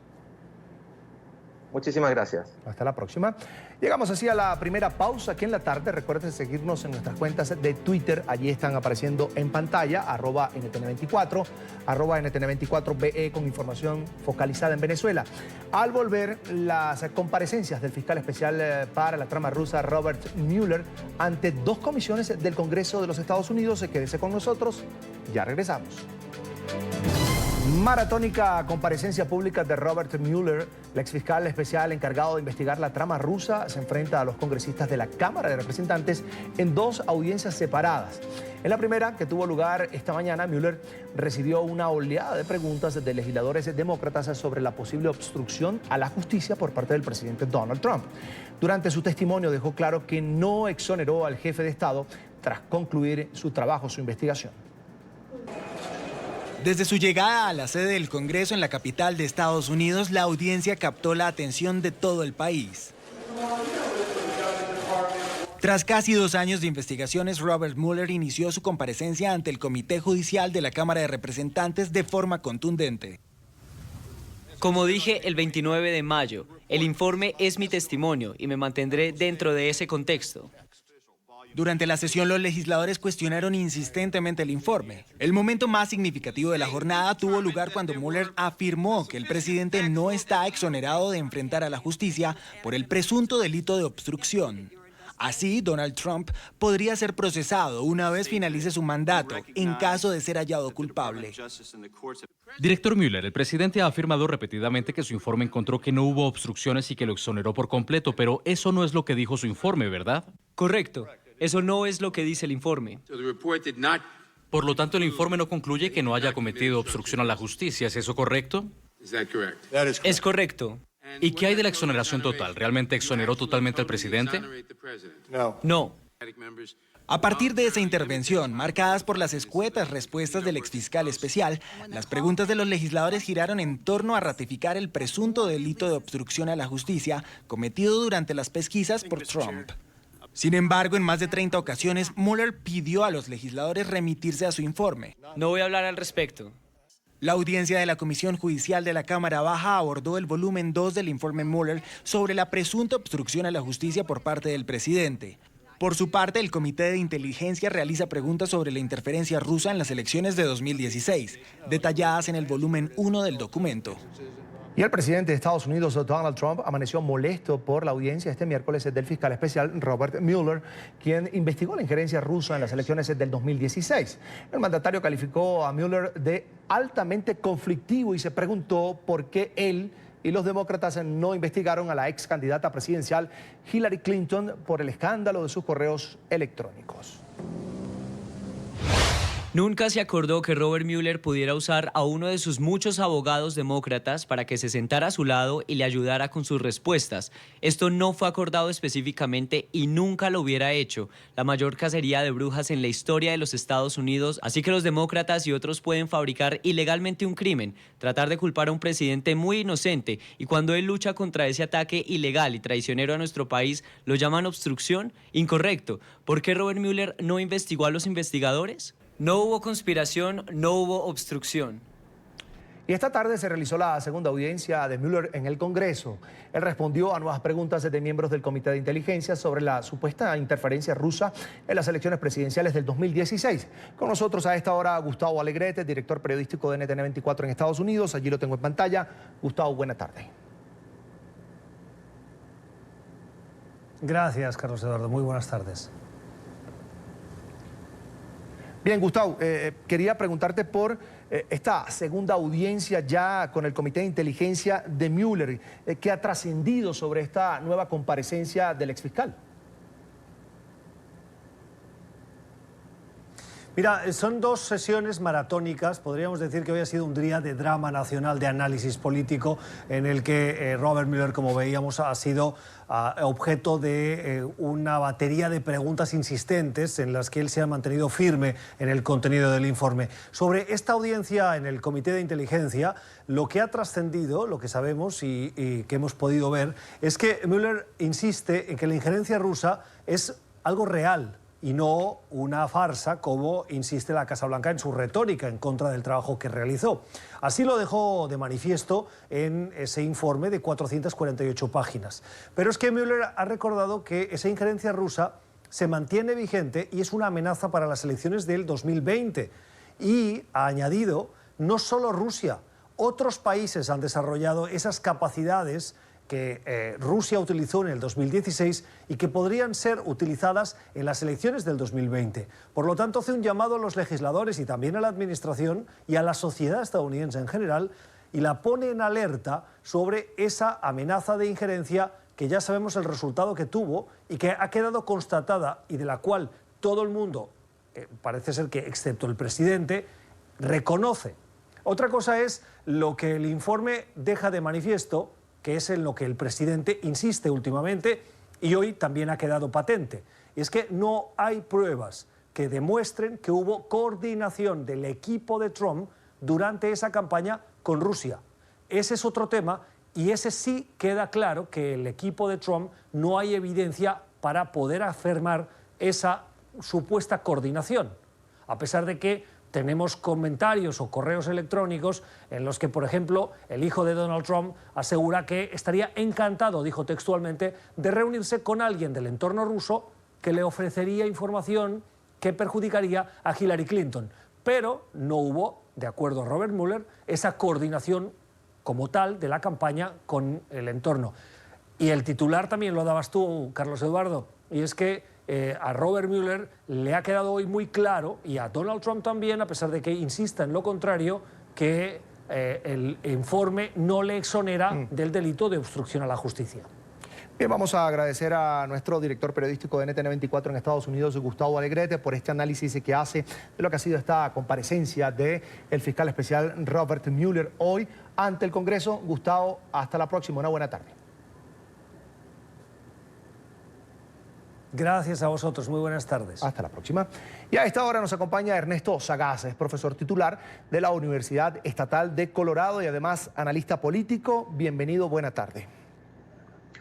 Muchísimas gracias. Hasta la próxima. Llegamos así a la primera pausa aquí en la tarde. Recuerden seguirnos en nuestras cuentas de Twitter. Allí están apareciendo en pantalla, @NTN24, @NTN24BE, con información focalizada en Venezuela. Al volver, las comparecencias del fiscal especial para la trama rusa, Robert Mueller, ante 2 comisiones del Congreso de los Estados Unidos. Quédese con nosotros. Ya regresamos. Maratónica comparecencia pública de Robert Mueller, el exfiscal especial encargado de investigar la trama rusa, se enfrenta a los congresistas de la Cámara de Representantes en 2 audiencias separadas. En la primera, que tuvo lugar esta mañana, Mueller recibió una oleada de preguntas de legisladores demócratas sobre la posible obstrucción a la justicia por parte del presidente Donald Trump. Durante su testimonio dejó claro que no exoneró al jefe de Estado tras concluir su trabajo, su investigación. Desde su llegada a la sede del Congreso en la capital de Estados Unidos, la audiencia captó la atención de todo el país. Tras casi 2 años de investigaciones, Robert Mueller inició su comparecencia ante el Comité Judicial de la Cámara de Representantes de forma contundente. Como dije el 29 de mayo, el informe es mi testimonio y me mantendré dentro de ese contexto. Durante la sesión, los legisladores cuestionaron insistentemente el informe. El momento más significativo de la jornada tuvo lugar cuando Mueller afirmó que el presidente no está exonerado de enfrentar a la justicia por el presunto delito de obstrucción. Así, Donald Trump podría ser procesado una vez finalice su mandato, en caso de ser hallado culpable. Director Mueller, el presidente ha afirmado repetidamente que su informe encontró que no hubo obstrucciones y que lo exoneró por completo, pero eso no es lo que dijo su informe, ¿verdad? Correcto. Eso no es lo que dice el informe. Por lo tanto, el informe no concluye que no haya cometido obstrucción a la justicia. ¿Es eso correcto? Es correcto. ¿Y qué hay de la exoneración total? ¿Realmente exoneró totalmente al presidente? No. A partir de esa intervención, marcadas por las escuetas respuestas del exfiscal especial, las preguntas de los legisladores giraron en torno a ratificar el presunto delito de obstrucción a la justicia cometido durante las pesquisas por Trump. Sin embargo, en más de 30 ocasiones, Mueller pidió a los legisladores remitirse a su informe. No voy a hablar al respecto. La audiencia de la Comisión Judicial de la Cámara Baja abordó el volumen 2 del informe Mueller sobre la presunta obstrucción a la justicia por parte del presidente. Por su parte, el Comité de Inteligencia realiza preguntas sobre la interferencia rusa en las elecciones de 2016, detalladas en el volumen 1 del documento. Y el presidente de Estados Unidos, Donald Trump, amaneció molesto por la audiencia este miércoles del fiscal especial Robert Mueller, quien investigó la injerencia rusa en las elecciones del 2016. El mandatario calificó a Mueller de altamente conflictivo y se preguntó por qué él y los demócratas no investigaron a la ex candidata presidencial Hillary Clinton por el escándalo de sus correos electrónicos. Nunca se acordó que Robert Mueller pudiera usar a uno de sus muchos abogados demócratas para que se sentara a su lado y le ayudara con sus respuestas. Esto no fue acordado específicamente y nunca lo hubiera hecho. La mayor cacería de brujas en la historia de los Estados Unidos, así que los demócratas y otros pueden fabricar ilegalmente un crimen, tratar de culpar a un presidente muy inocente, y cuando él lucha contra ese ataque ilegal y traicionero a nuestro país, lo llaman obstrucción. Incorrecto. ¿Por qué Robert Mueller no investigó a los investigadores? No hubo conspiración, no hubo obstrucción. Y esta tarde se realizó la segunda audiencia de Mueller en el Congreso. Él respondió a nuevas preguntas de miembros del Comité de Inteligencia sobre la supuesta interferencia rusa en las elecciones presidenciales del 2016. Con nosotros a esta hora Gustavo Alegret, director periodístico de NTN 24 en Estados Unidos. Allí lo tengo en pantalla. Gustavo, buena tarde. Gracias, Carlos Eduardo. Muy buenas tardes. Bien, Gustavo, quería preguntarte por esta segunda audiencia ya con el Comité de Inteligencia de Mueller. ¿Qué ha trascendido sobre esta nueva comparecencia del exfiscal? Mira, son dos sesiones maratónicas. Podríamos decir que hoy ha sido un día de drama nacional, de análisis político, en el que Robert Mueller, como veíamos, ha sido objeto de una batería de preguntas insistentes en las que él se ha mantenido firme en el contenido del informe. Sobre esta audiencia en el Comité de Inteligencia, lo que ha trascendido, lo que sabemos y que hemos podido ver, es que Mueller insiste en que la injerencia rusa es algo real y no una farsa, como insiste la Casa Blanca en su retórica en contra del trabajo que realizó. Así lo dejó de manifiesto en ese informe de 448 páginas. Pero es que Mueller ha recordado que esa injerencia rusa se mantiene vigente y es una amenaza para las elecciones del 2020. Y ha añadido, no solo Rusia, otros países han desarrollado esas capacidades que Rusia utilizó en el 2016 y que podrían ser utilizadas en las elecciones del 2020. Por lo tanto, hace un llamado a los legisladores y también a la administración y a la sociedad estadounidense en general, y la pone en alerta sobre esa amenaza de injerencia que ya sabemos el resultado que tuvo y que ha quedado constatada y de la cual todo el mundo, parece ser que excepto el presidente, reconoce. Otra cosa es lo que el informe deja de manifiesto, que es en lo que el presidente insiste últimamente y hoy también ha quedado patente. Y es que no hay pruebas que demuestren que hubo coordinación del equipo de Trump durante esa campaña con Rusia. Ese es otro tema y ese sí queda claro que el equipo de Trump no hay evidencia para poder afirmar esa supuesta coordinación, a pesar de que tenemos comentarios o correos electrónicos en los que, por ejemplo, el hijo de Donald Trump asegura que estaría encantado, dijo textualmente, de reunirse con alguien del entorno ruso que le ofrecería información que perjudicaría a Hillary Clinton. Pero no hubo, de acuerdo a Robert Mueller, esa coordinación como tal de la campaña con el entorno. Y el titular también lo dabas tú, Carlos Eduardo, y es que a Robert Mueller le ha quedado hoy muy claro, y a Donald Trump también, a pesar de que insista en lo contrario, que el informe no le exonera del delito de obstrucción a la justicia. Bien, vamos a agradecer a nuestro director periodístico de NTN 24 en Estados Unidos, Gustavo Alegret, por este análisis que hace de lo que ha sido esta comparecencia del fiscal especial Robert Mueller hoy ante el Congreso. Gustavo, hasta la próxima. Una buena tarde. Gracias a vosotros, muy buenas tardes. Hasta la próxima. Y a esta hora nos acompaña Ernesto Sagaz, es profesor titular de la Universidad Estatal de Colorado y además analista político. Bienvenido, buena tarde.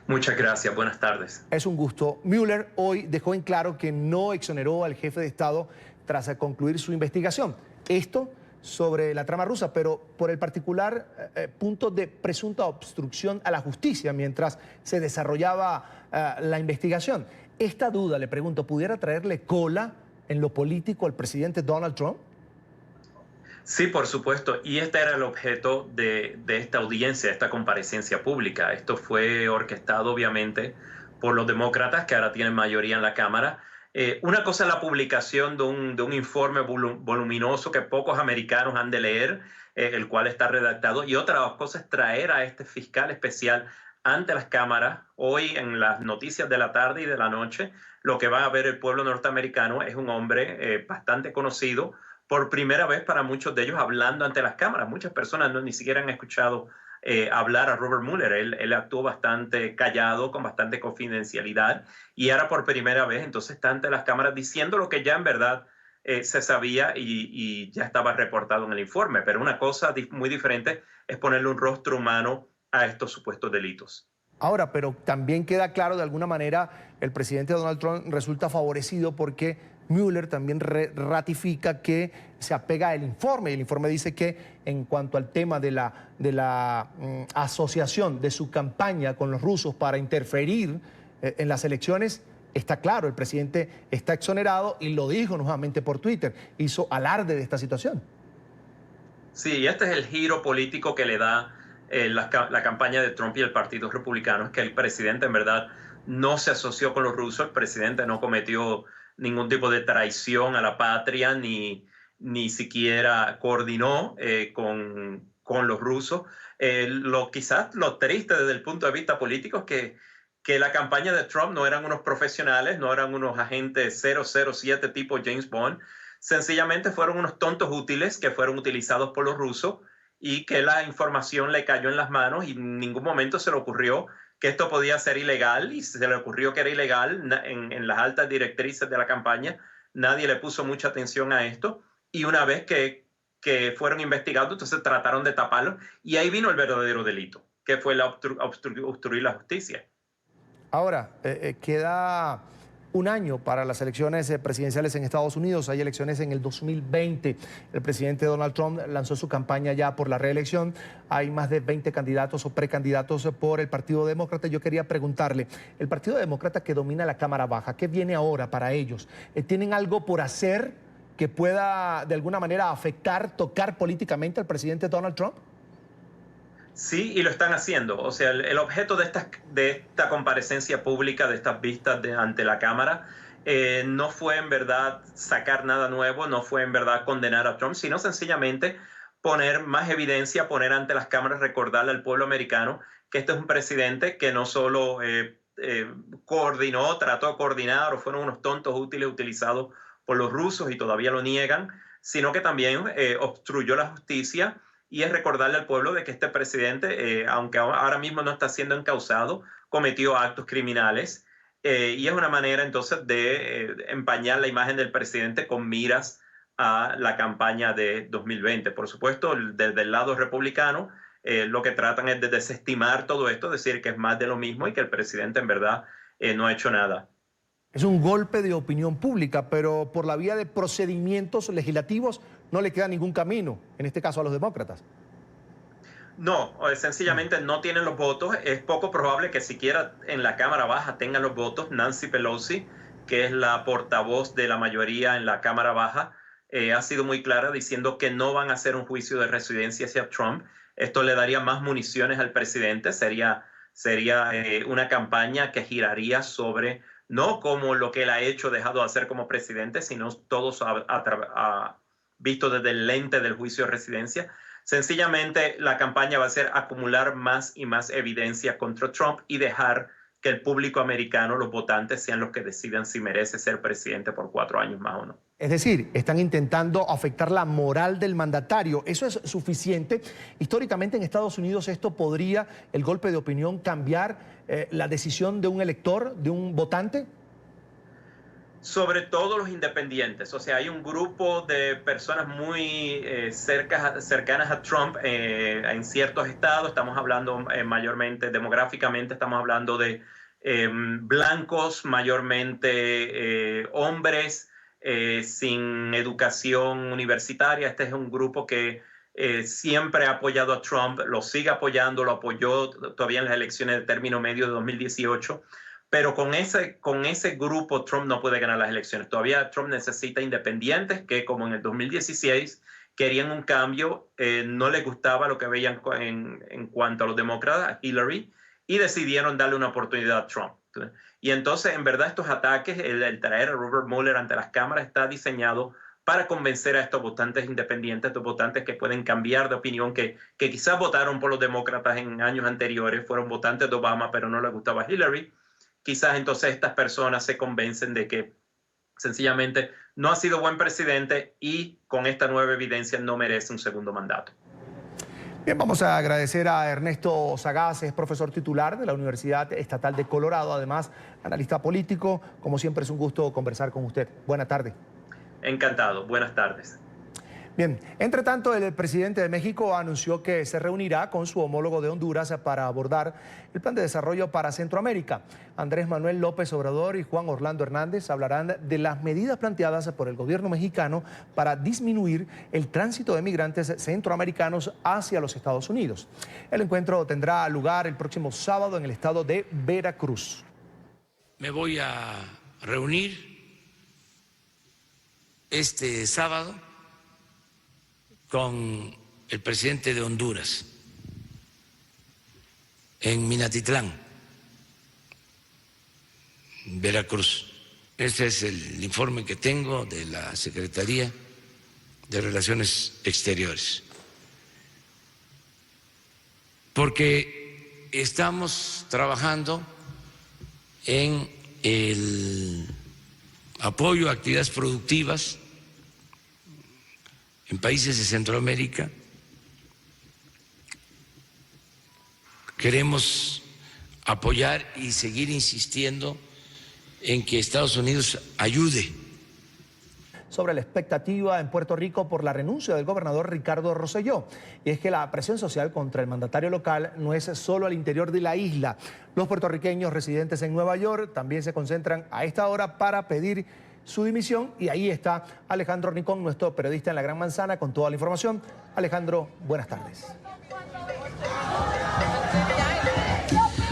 Muchas gracias, buenas tardes. Es un gusto. Mueller hoy dejó en claro que no exoneró al jefe de Estado tras concluir su investigación. Esto sobre la trama rusa, pero por el particular punto de presunta obstrucción a la justicia mientras se desarrollaba la investigación. Esta duda, le pregunto, ¿pudiera traerle cola en lo político al presidente Donald Trump? Sí, por supuesto. Y este era el objeto de esta audiencia, esta comparecencia pública. Esto fue orquestado, obviamente, por los demócratas, que ahora tienen mayoría en la Cámara. Una cosa es la publicación de un informe voluminoso que pocos americanos han de leer, el cual está redactado. Y otra cosa es traer a este fiscal especial ante las cámaras. Hoy en las noticias de la tarde y de la noche, lo que va a ver el pueblo norteamericano es un hombre bastante conocido por primera vez para muchos de ellos hablando ante las cámaras. Muchas personas ni siquiera han escuchado hablar a Robert Mueller. Él actuó bastante callado, con bastante confidencialidad, y ahora por primera vez entonces está ante las cámaras diciendo lo que ya en verdad se sabía y ya estaba reportado en el informe. Pero una cosa muy diferente es ponerle un rostro humano a estos supuestos delitos. Ahora, pero también queda claro, de alguna manera, el presidente Donald Trump resulta favorecido porque Mueller también ratifica que se apega al informe. El informe dice que en cuanto al tema de la asociación de su campaña con los rusos para interferir en las elecciones, está claro, el presidente está exonerado y lo dijo nuevamente por Twitter, hizo alarde de esta situación. Sí, este es el giro político que le da la campaña de Trump y el Partido Republicano, es que el presidente en verdad no se asoció con los rusos, el presidente no cometió ningún tipo de traición a la patria, ni siquiera coordinó con los rusos. Quizás lo triste desde el punto de vista político es que la campaña de Trump no eran unos profesionales, no eran unos agentes 007 tipo James Bond, sencillamente fueron unos tontos útiles que fueron utilizados por los rusos y que la información le cayó en las manos y en ningún momento se le ocurrió que esto podía ser ilegal, y se le ocurrió que era ilegal en las altas directrices de la campaña. Nadie le puso mucha atención a esto, y una vez que fueron investigados, entonces trataron de taparlo, y ahí vino el verdadero delito, que fue obstruir la justicia. Ahora, queda un año para las elecciones presidenciales en Estados Unidos. Hay elecciones en el 2020. El presidente Donald Trump lanzó su campaña ya por la reelección. Hay más de 20 candidatos o precandidatos por el Partido Demócrata. Yo quería preguntarle, el Partido Demócrata que domina la Cámara Baja, ¿qué viene ahora para ellos? ¿Tienen algo por hacer que pueda de alguna manera afectar, tocar políticamente al presidente Donald Trump? Sí, y lo están haciendo. O sea, el objeto de esta comparecencia pública, de estas vistas ante la Cámara, no fue en verdad sacar nada nuevo, no fue en verdad condenar a Trump, sino sencillamente poner más evidencia, poner ante las cámaras, recordarle al pueblo americano que este es un presidente que no solo coordinó, trató de coordinar, o fueron unos tontos útiles utilizados por los rusos y todavía lo niegan, sino que también obstruyó la justicia. Y es recordarle al pueblo de que este presidente, aunque ahora mismo no está siendo encausado, cometió actos criminales. Y es una manera entonces de empañar la imagen del presidente con miras a la campaña de 2020. Por supuesto, desde el lado republicano, lo que tratan es de desestimar todo esto, decir que es más de lo mismo y que el presidente en verdad no ha hecho nada. Es un golpe de opinión pública, pero por la vía de procedimientos legislativos no le queda ningún camino, en este caso a los demócratas. No, sencillamente no tienen los votos. Es poco probable que siquiera en la Cámara Baja tengan los votos. Nancy Pelosi, que es la portavoz de la mayoría en la Cámara Baja, ha sido muy clara diciendo que no van a hacer un juicio de residencia hacia Trump. Esto le daría más municiones al presidente. Sería una campaña que giraría sobre no como lo que él ha hecho, dejado de hacer como presidente, sino todos visto desde el lente del juicio de residencia. Sencillamente la campaña va a ser acumular más y más evidencia contra Trump y dejar que el público americano, los votantes, sean los que decidan si merece ser presidente por 4 años más o no. Es decir, están intentando afectar la moral del mandatario. ¿Eso es suficiente? Históricamente en Estados Unidos esto podría, el golpe de opinión, cambiar la decisión de un elector, de un votante. Sobre todo los independientes. O sea, hay un grupo de personas muy cercanas a Trump en ciertos estados. Estamos hablando mayormente, demográficamente, estamos hablando de blancos, mayormente hombres, sin educación universitaria. Este es un grupo que siempre ha apoyado a Trump, lo sigue apoyando, lo apoyó todavía en las elecciones de término medio de 2018. Pero con ese grupo Trump no puede ganar las elecciones. Todavía Trump necesita independientes que, como en el 2016, querían un cambio, no les gustaba lo que veían en cuanto a los demócratas, a Hillary, y decidieron darle una oportunidad a Trump. Y entonces, en verdad, estos ataques, el traer a Robert Mueller ante las cámaras está diseñado para convencer a estos votantes independientes, estos votantes que pueden cambiar de opinión, que quizás votaron por los demócratas en años anteriores, fueron votantes de Obama, pero no les gustaba Hillary. Quizás entonces estas personas se convencen de que sencillamente no ha sido buen presidente y con esta nueva evidencia no merece un segundo mandato. Bien, vamos a agradecer a Ernesto Sagaz, es profesor titular de la Universidad Estatal de Colorado, además analista político. Como siempre es un gusto conversar con usted. Buena tarde. Encantado, buenas tardes. Bien, entre tanto, el presidente de México anunció que se reunirá con su homólogo de Honduras para abordar el plan de desarrollo para Centroamérica. Andrés Manuel López Obrador y Juan Orlando Hernández hablarán de las medidas planteadas por el gobierno mexicano para disminuir el tránsito de migrantes centroamericanos hacia los Estados Unidos. El encuentro tendrá lugar el próximo sábado en el estado de Veracruz. Me voy a reunir este sábado con el presidente de Honduras en Minatitlán, Veracruz. Ese es el informe que tengo de la Secretaría de Relaciones Exteriores. Porque estamos trabajando en el apoyo a actividades productivas en países de Centroamérica. Queremos apoyar y seguir insistiendo en que Estados Unidos ayude. Sobre la expectativa en Puerto Rico por la renuncia del gobernador Ricardo Rosselló. Y es que la presión social contra el mandatario local no es solo al interior de la isla. Los puertorriqueños residentes en Nueva York también se concentran a esta hora para pedir su dimisión, y ahí está Alejandro Rincón, nuestro periodista en La Gran Manzana, con toda la información. Alejandro, buenas tardes.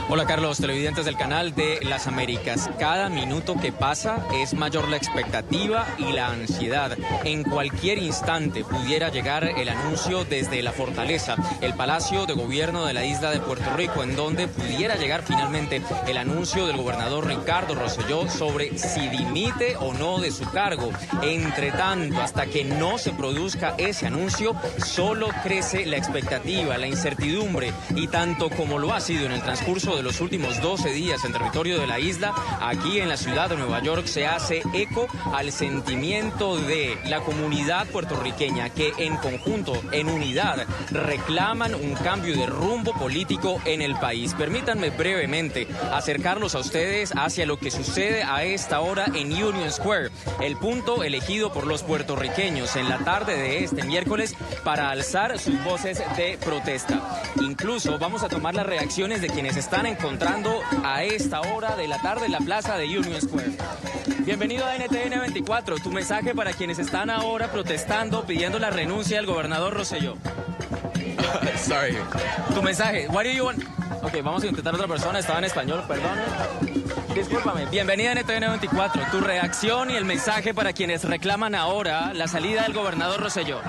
Hola Carlos, televidentes del canal de Las Américas. Cada minuto que pasa es mayor la expectativa y la ansiedad. En cualquier instante pudiera llegar el anuncio desde la fortaleza, el Palacio de Gobierno de la isla de Puerto Rico, en donde pudiera llegar finalmente el anuncio del gobernador Ricardo Rosselló sobre si dimite o no de su cargo. Entre tanto, hasta que no se produzca ese anuncio, solo crece la expectativa, la incertidumbre, y tanto como lo ha sido en el transcurso de los últimos 12 días en territorio de la isla, aquí en la ciudad de Nueva York se hace eco al sentimiento de la comunidad puertorriqueña que en conjunto, en unidad, reclaman un cambio de rumbo político en el país. Permítanme brevemente acercarlos a ustedes hacia lo que sucede a esta hora en Union Square, el punto elegido por los puertorriqueños en la tarde de este miércoles para alzar sus voces de protesta. Incluso vamos a tomar las reacciones de quienes están encontrando a esta hora de la tarde en la plaza de Union Square. Bienvenido a NTN 24. Tu mensaje para quienes están ahora protestando, pidiendo la renuncia del gobernador Rosselló. Sorry. Tu mensaje. What do you want? Ok, vamos a intentar otra persona. Estaba en español, perdón. Discúlpame. Bienvenida a NTN 24. Tu reacción y el mensaje para quienes reclaman ahora la salida del gobernador Rosselló.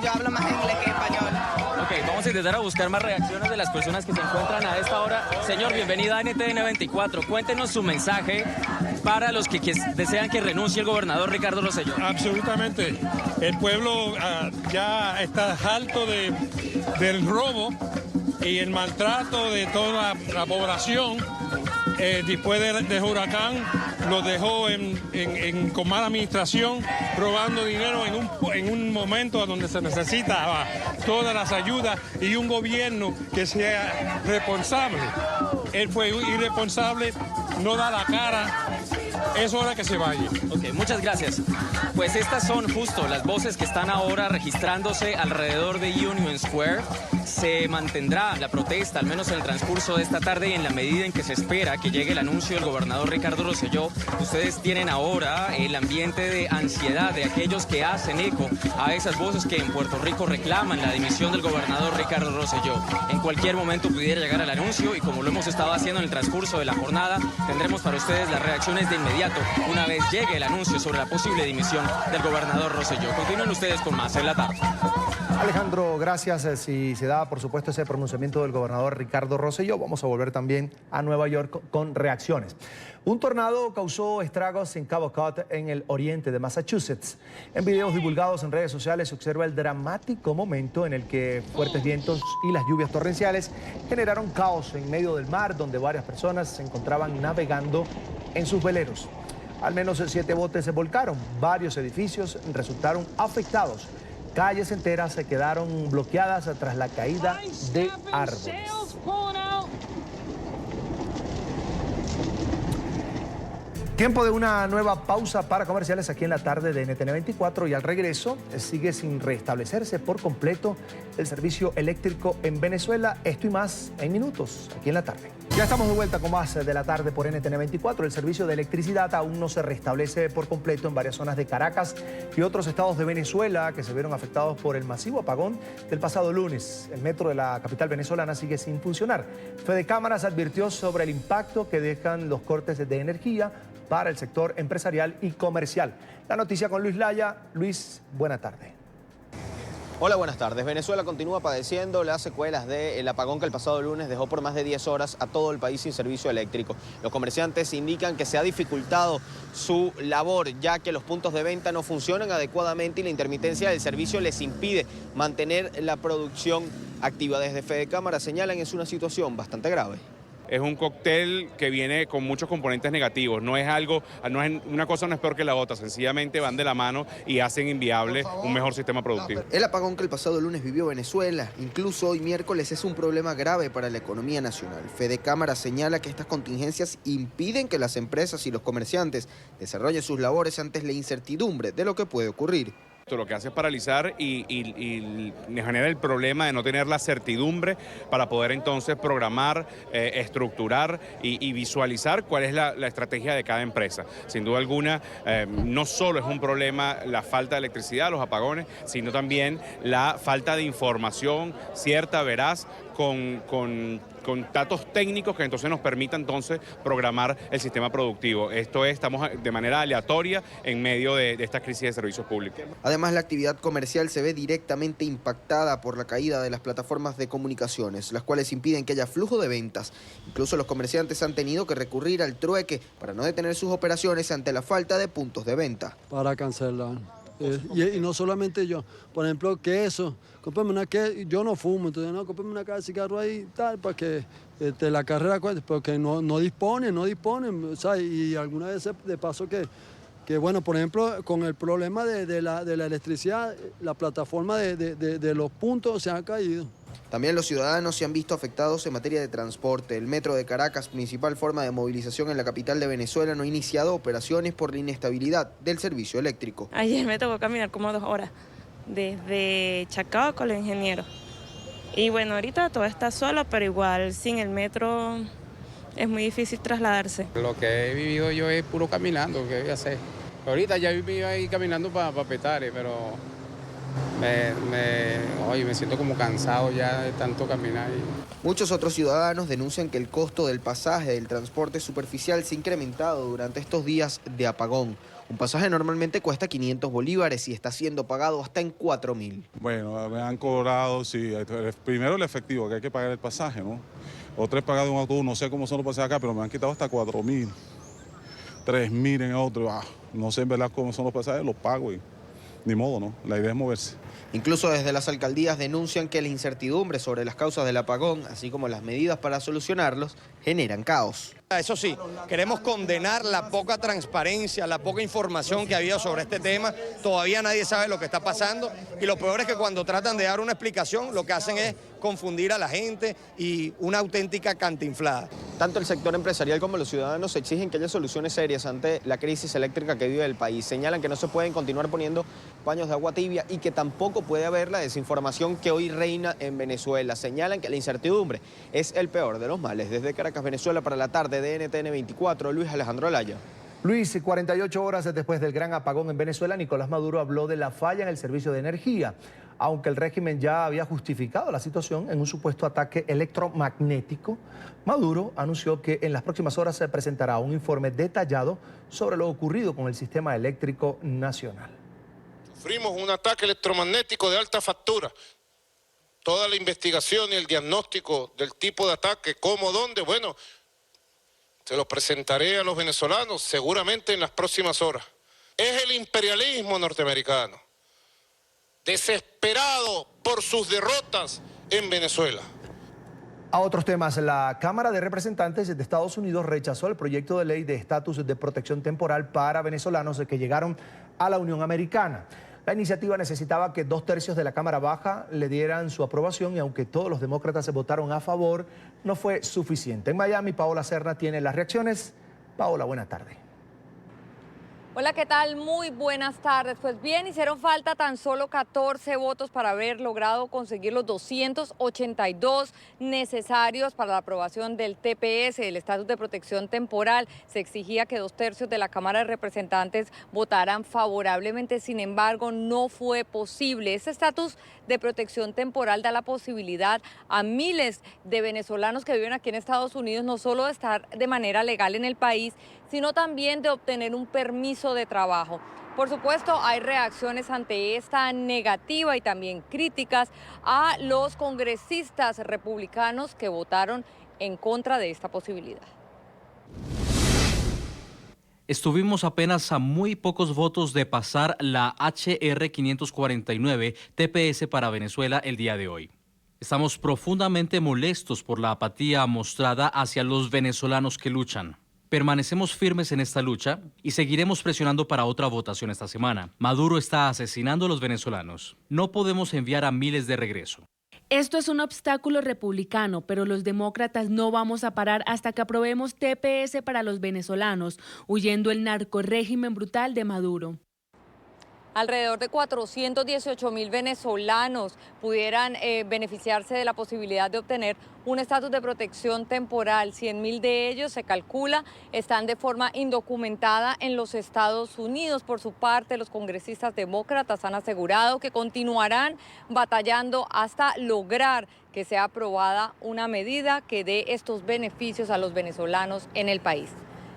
Yo hablo más inglés que español. Ok, vamos a intentar buscar más reacciones de las personas que se encuentran a esta hora. Señor, bienvenido a NTN 24. Cuéntenos su mensaje para los que desean que renuncie el gobernador Ricardo Rosselló. Absolutamente. El pueblo ya está harto del robo y el maltrato de toda la población. Después del huracán los dejó con mala administración, robando dinero en un momento donde se necesitaba todas las ayudas y un gobierno que sea responsable. Él fue irresponsable, no da la cara. Es hora que se vaya. Ok, muchas gracias. Pues estas son justo las voces que están ahora registrándose alrededor de Union Square. Se mantendrá la protesta, al menos en el transcurso de esta tarde, y en la medida en que se espera que llegue el anuncio del gobernador Ricardo Rosselló. Ustedes tienen ahora el ambiente de ansiedad de aquellos que hacen eco a esas voces que en Puerto Rico reclaman la dimisión del gobernador Ricardo Rosselló. En cualquier momento pudiera llegar el anuncio, y como lo hemos estado haciendo en el transcurso de la jornada, tendremos para ustedes las reacciones de inmediato una vez llegue el anuncio sobre la posible dimisión del gobernador Rosselló. Continúen ustedes con más en la tarde. Alejandro, gracias. Si se da, por supuesto, ese pronunciamiento del gobernador Ricardo Rosselló, vamos a volver también a Nueva York con reacciones. Un tornado causó estragos en Cabo Cod, en el oriente de Massachusetts. En videos divulgados en redes sociales se observa el dramático momento en el que fuertes vientos y las lluvias torrenciales generaron caos en medio del mar, donde varias personas se encontraban navegando en sus veleros. Al menos 7 botes se volcaron, varios edificios resultaron afectados. Calles enteras se quedaron bloqueadas tras la caída de árboles. Tiempo de una nueva pausa para comerciales aquí en la tarde de NTN 24 y al regreso sigue sin restablecerse por completo el servicio eléctrico en Venezuela. Esto y más en minutos aquí en la tarde. Ya estamos de vuelta con más de la tarde por NTN 24. El servicio de electricidad aún no se restablece por completo en varias zonas de Caracas y otros estados de Venezuela que se vieron afectados por el masivo apagón del pasado lunes. El metro de la capital venezolana sigue sin funcionar. Fede Cámaras advirtió sobre el impacto que dejan los cortes de energía para el sector empresarial y comercial. La noticia con Luis Laya. Luis, buena tarde. Hola, buenas tardes. Venezuela continúa padeciendo las secuelas del apagón que el pasado lunes dejó por más de 10 horas a todo el país sin servicio eléctrico. Los comerciantes indican que se ha dificultado su labor, ya que los puntos de venta no funcionan adecuadamente y la intermitencia del servicio les impide mantener la producción activa. Desde Fede Cámara señalan que es una situación bastante grave. Es un cóctel que viene con muchos componentes negativos. Una cosa no es peor que la otra, sencillamente van de la mano y hacen inviable un mejor sistema productivo. El apagón que el pasado lunes vivió Venezuela, incluso hoy miércoles, es un problema grave para la economía nacional. Fede Cámara señala que estas contingencias impiden que las empresas y los comerciantes desarrollen sus labores ante la incertidumbre de lo que puede ocurrir. Esto lo que hace es paralizar y genera el problema de no tener la certidumbre para poder entonces programar, estructurar y visualizar cuál es la estrategia de cada empresa. Sin duda alguna, no solo es un problema la falta de electricidad, los apagones, sino también la falta de información cierta, veraz, con datos técnicos que entonces nos permita entonces programar el sistema productivo. Esto es, estamos de manera aleatoria en medio de esta crisis de servicios públicos. Además, la actividad comercial se ve directamente impactada por la caída de las plataformas de comunicaciones, las cuales impiden que haya flujo de ventas. Incluso los comerciantes han tenido que recurrir al trueque para no detener sus operaciones ante la falta de puntos de venta. Para cancelar. Y no solamente yo, por ejemplo, queso, cómprame una queso, yo no fumo, entonces no, cómprame una caja de cigarro ahí tal, para que la carrera cuente, porque no disponen, o sea, y alguna vez de paso que bueno, por ejemplo, con el problema de la electricidad, la plataforma de los puntos se ha caído. También los ciudadanos se han visto afectados en materia de transporte. El metro de Caracas, principal forma de movilización en la capital de Venezuela, no ha iniciado operaciones por la inestabilidad del servicio eléctrico. Ayer me tocó caminar como 2 horas, desde Chacao con el ingeniero. Y bueno, ahorita todo está solo, pero igual sin el metro es muy difícil trasladarse. Lo que he vivido yo es puro caminando, ¿qué voy a hacer? Ahorita ya vivo ahí caminando para Petare, pero me siento como cansado ya de tanto caminar. Muchos otros ciudadanos denuncian que el costo del pasaje del transporte superficial se ha incrementado durante estos días de apagón. Un pasaje normalmente cuesta 500 bolívares y está siendo pagado hasta en 4.000. Bueno, me han cobrado, sí, primero el efectivo, que hay que pagar el pasaje, ¿no? Otro es pagar un autobús, no sé cómo son los pasajes acá, pero me han quitado hasta 4.000, 3.000 en otro. No sé en verdad cómo son los pasajes, los pago y ni modo, ¿no? La idea es moverse. Incluso desde las alcaldías denuncian que la incertidumbre sobre las causas del apagón, así como las medidas para solucionarlos, generan caos. Eso sí, queremos condenar la poca transparencia, la poca información que ha habido sobre este tema. Todavía nadie sabe lo que está pasando y lo peor es que cuando tratan de dar una explicación lo que hacen es confundir a la gente y una auténtica cantinflada. Tanto el sector empresarial como los ciudadanos exigen que haya soluciones serias ante la crisis eléctrica que vive el país. Señalan que no se pueden continuar poniendo paños de agua tibia y que tampoco puede haber la desinformación que hoy reina en Venezuela. Señalan que la incertidumbre es el peor de los males. Desde Caracas, Venezuela, para la tarde de NTN 24, Luis Alejandro Alaya. Luis, 48 horas después del gran apagón en Venezuela, Nicolás Maduro habló de la falla en el servicio de energía, aunque el régimen ya había justificado la situación en un supuesto ataque electromagnético. Maduro anunció que en las próximas horas se presentará un informe detallado sobre lo ocurrido con el sistema eléctrico nacional. Sufrimos un ataque electromagnético de alta factura. Toda la investigación y el diagnóstico del tipo de ataque, cómo, dónde, bueno, se lo presentaré a los venezolanos seguramente en las próximas horas. Es el imperialismo norteamericano, desesperado por sus derrotas en Venezuela. A otros temas, la Cámara de Representantes de Estados Unidos rechazó el proyecto de ley de estatus de protección temporal para venezolanos que llegaron a la Unión Americana. La iniciativa necesitaba que 2/3 de la Cámara Baja le dieran su aprobación y aunque todos los demócratas se votaron a favor, no fue suficiente. En Miami, Paola Serna tiene las reacciones. Paola, buena tarde. Hola, ¿qué tal? Muy buenas tardes. Pues bien, hicieron falta tan solo 14 votos para haber logrado conseguir los 282 necesarios para la aprobación del TPS, el estatus de protección temporal. Se exigía que 2/3 de la Cámara de Representantes votaran favorablemente, sin embargo, no fue posible. Este estatus de protección temporal da la posibilidad a miles de venezolanos que viven aquí en Estados Unidos no solo de estar de manera legal en el país, sino también de obtener un permiso de trabajo. Por supuesto, hay reacciones ante esta negativa y también críticas a los congresistas republicanos que votaron en contra de esta posibilidad. Estuvimos apenas a muy pocos votos de pasar la HR 549 TPS para Venezuela el día de hoy. Estamos profundamente molestos por la apatía mostrada hacia los venezolanos que luchan. Permanecemos firmes en esta lucha y seguiremos presionando para otra votación esta semana. Maduro está asesinando a los venezolanos. No podemos enviar a miles de regreso. Esto es un obstáculo republicano, pero los demócratas no vamos a parar hasta que aprobemos TPS para los venezolanos, huyendo el narcorrégimen brutal de Maduro. Alrededor de 418.000 venezolanos pudieran beneficiarse de la posibilidad de obtener un estatus de protección temporal. 100.000 de ellos, se calcula, están de forma indocumentada en los Estados Unidos. Por su parte, los congresistas demócratas han asegurado que continuarán batallando hasta lograr que sea aprobada una medida que dé estos beneficios a los venezolanos en el país.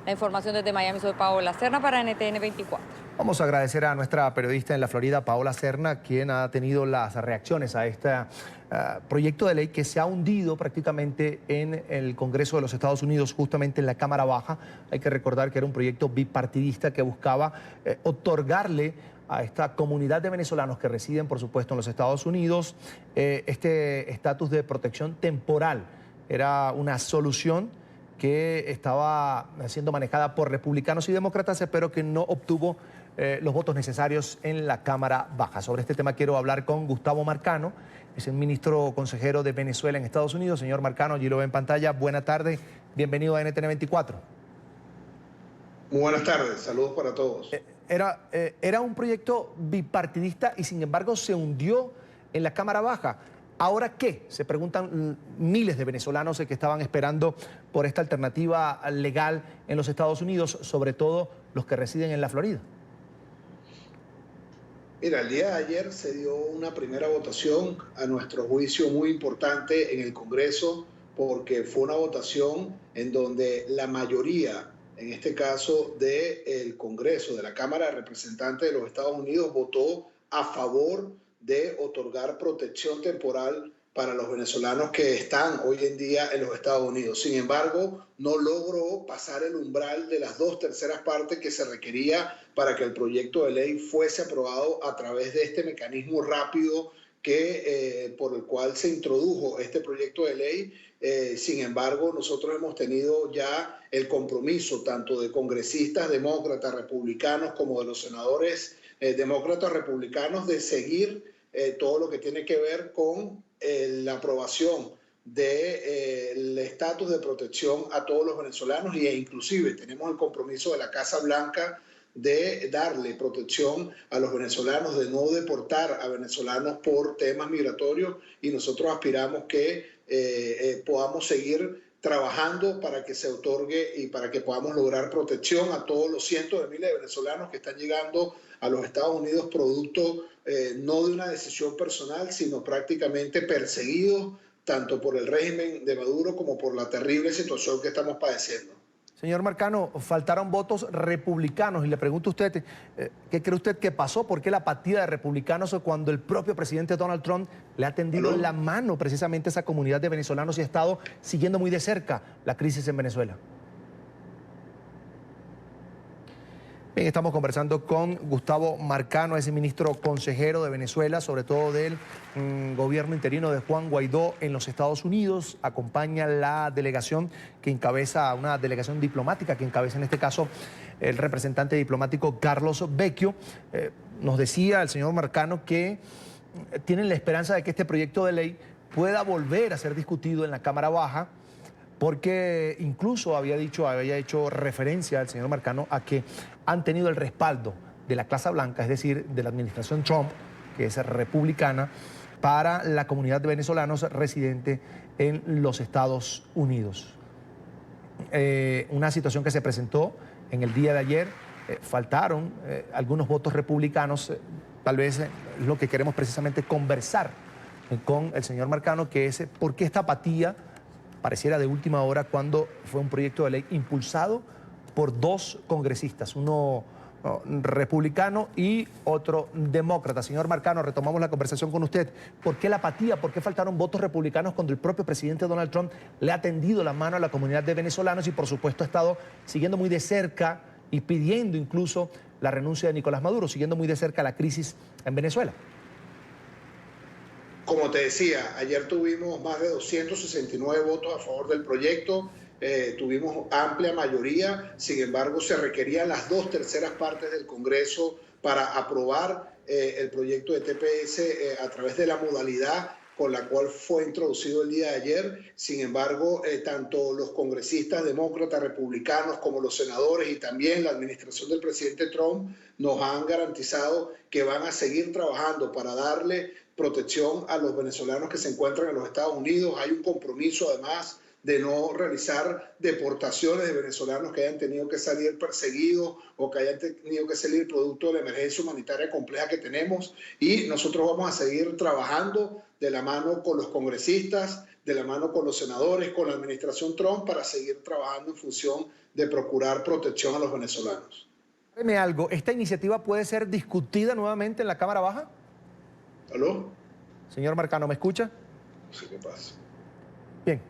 La información desde Miami, soy Paola Serna para NTN 24. Vamos a agradecer a nuestra periodista en la Florida, Paola Serna, quien ha tenido las reacciones a este proyecto de ley que se ha hundido prácticamente en el Congreso de los Estados Unidos, justamente en la Cámara Baja. Hay que recordar que era un proyecto bipartidista que buscaba otorgarle a esta comunidad de venezolanos que residen, por supuesto, en los Estados Unidos, este estatus de protección temporal. Era una solución que estaba siendo manejada por republicanos y demócratas, pero que no obtuvo los votos necesarios en la Cámara Baja. Sobre este tema quiero hablar con Gustavo Marcano, es el ministro consejero de Venezuela en Estados Unidos. Señor Marcano, allí lo ve en pantalla. Buena tarde, bienvenido a NTN 24. Muy buenas tardes, saludos para todos. Era un proyecto bipartidista y sin embargo se hundió en la Cámara Baja. ¿Ahora qué? Se preguntan miles de venezolanos que estaban esperando por esta alternativa legal en los Estados Unidos, sobre todo los que residen en la Florida. Mira, el día de ayer se dio una primera votación, a nuestro juicio muy importante en el Congreso, porque fue una votación en donde la mayoría, en este caso del Congreso, de la Cámara de Representantes de los Estados Unidos, votó a favor de otorgar protección temporal para los venezolanos que están hoy en día en los Estados Unidos. Sin embargo, no logró pasar el umbral de las 2/3 partes que se requería para que el proyecto de ley fuese aprobado a través de este mecanismo rápido por el cual se introdujo este proyecto de ley. Sin embargo, nosotros hemos tenido ya el compromiso tanto de congresistas demócratas, republicanos, como de los senadores demócratas republicanos de seguir todo lo que tiene que ver con la aprobación del estatus de protección a todos los venezolanos e inclusive tenemos el compromiso de la Casa Blanca de darle protección a los venezolanos, de no deportar a venezolanos por temas migratorios y nosotros aspiramos que podamos seguir trabajando para que se otorgue y para que podamos lograr protección a todos los cientos de miles de venezolanos que están llegando a los Estados Unidos producto no de una decisión personal, sino prácticamente perseguidos tanto por el régimen de Maduro como por la terrible situación que estamos padeciendo. Señor Marcano, faltaron votos republicanos y le pregunto a usted, ¿qué cree usted que pasó? ¿Por qué la apatía de republicanos cuando el propio presidente Donald Trump le ha tendido la mano precisamente a esa comunidad de venezolanos y ha estado siguiendo muy de cerca la crisis en Venezuela? Bien, estamos conversando con Gustavo Marcano, es el ministro consejero de Venezuela, sobre todo del gobierno interino de Juan Guaidó en los Estados Unidos. Acompaña la delegación que encabeza, una delegación diplomática que encabeza en este caso el representante diplomático Carlos Vecchio. Nos decía el señor Marcano que tienen la esperanza de que este proyecto de ley pueda volver a ser discutido en la Cámara Baja, porque incluso había hecho referencia al señor Marcano a que han tenido el respaldo de la Casa Blanca, es decir, de la administración Trump, que es republicana, para la comunidad de venezolanos residentes en los Estados Unidos. Una situación que se presentó en el día de ayer, faltaron algunos votos republicanos, tal vez lo que queremos precisamente conversar con el señor Marcano, que es por qué esta apatía pareciera de última hora cuando fue un proyecto de ley impulsado por dos congresistas, uno republicano y otro demócrata. Señor Marcano, retomamos la conversación con usted. ¿Por qué la apatía? ¿Por qué faltaron votos republicanos cuando el propio presidente Donald Trump le ha tendido la mano a la comunidad de venezolanos y por supuesto ha estado siguiendo muy de cerca y pidiendo incluso la renuncia de Nicolás Maduro, siguiendo muy de cerca la crisis en Venezuela? Como te decía, ayer tuvimos más de 269 votos a favor del proyecto, tuvimos amplia mayoría, sin embargo se requerían las 2/3 partes del Congreso para aprobar el proyecto de TPS a través de la modalidad con la cual fue introducido el día de ayer. Sin embargo, tanto los congresistas demócratas, republicanos, como los senadores y también la administración del presidente Trump nos han garantizado que van a seguir trabajando para darle protección a los venezolanos que se encuentran en los Estados Unidos. Hay un compromiso además de no realizar deportaciones de venezolanos que hayan tenido que salir perseguidos o que hayan tenido que salir producto de la emergencia humanitaria compleja que tenemos. Y nosotros vamos a seguir trabajando de la mano con los congresistas, de la mano con los senadores, con la administración Trump, para seguir trabajando en función de procurar protección a los venezolanos. Dime algo, ¿esta iniciativa puede ser discutida nuevamente en la Cámara Baja? ¿Aló? Señor Marcano, ¿me escucha? Sí, ¿qué pasa? Bien,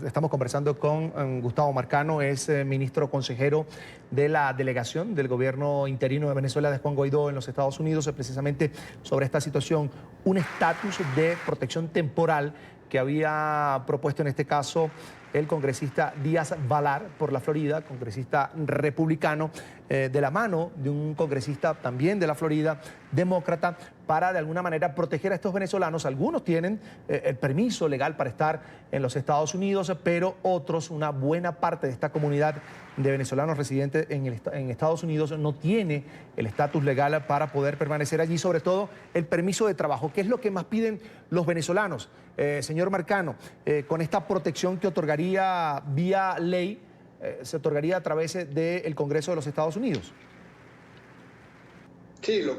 estamos conversando con Gustavo Marcano, es ministro consejero de la delegación del gobierno interino de Venezuela de Juan Guaidó en los Estados Unidos, precisamente sobre esta situación, un estatus de protección temporal que había propuesto en este caso el congresista Díaz Valar por la Florida, congresista republicano, de la mano de un congresista también de la Florida, demócrata, para de alguna manera proteger a estos venezolanos. Algunos tienen el permiso legal para estar en los Estados Unidos, pero otros, una buena parte de esta comunidad de venezolanos residentes en Estados Unidos no tiene el estatus legal para poder permanecer allí, sobre todo el permiso de trabajo, que es lo que más piden los venezolanos. Señor Marcano, con esta protección que otorgaría vía ley, se otorgaría a través del Congreso de los Estados Unidos. Sí, lo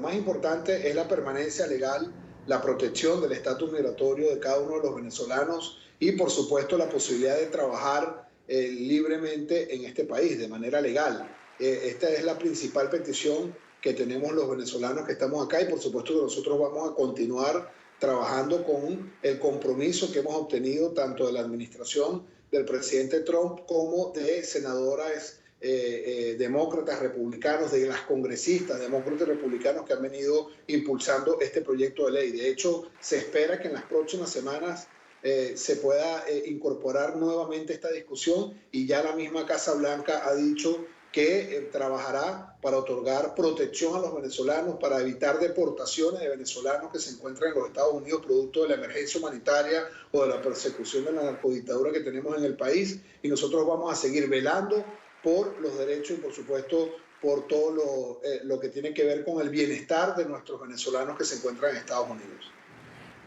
más importante es la permanencia legal, la protección del estatus migratorio de cada uno de los venezolanos y, por supuesto, la posibilidad de trabajar libremente en este país de manera legal. Esta es la principal petición que tenemos los venezolanos que estamos acá y, por supuesto, que nosotros vamos a continuar trabajando con el compromiso que hemos obtenido tanto de la administración del presidente Trump como de senadoras demócratas, republicanos, de las congresistas demócratas y republicanos que han venido impulsando este proyecto de ley. De hecho, se espera que en las próximas semanas se pueda incorporar nuevamente esta discusión y ya la misma Casa Blanca ha dicho que trabajará para otorgar protección a los venezolanos, para evitar deportaciones de venezolanos que se encuentran en los Estados Unidos producto de la emergencia humanitaria o de la persecución de la narcodictadura que tenemos en el país. Y nosotros vamos a seguir velando por los derechos y, por supuesto, por todo lo que tiene que ver con el bienestar de nuestros venezolanos que se encuentran en Estados Unidos.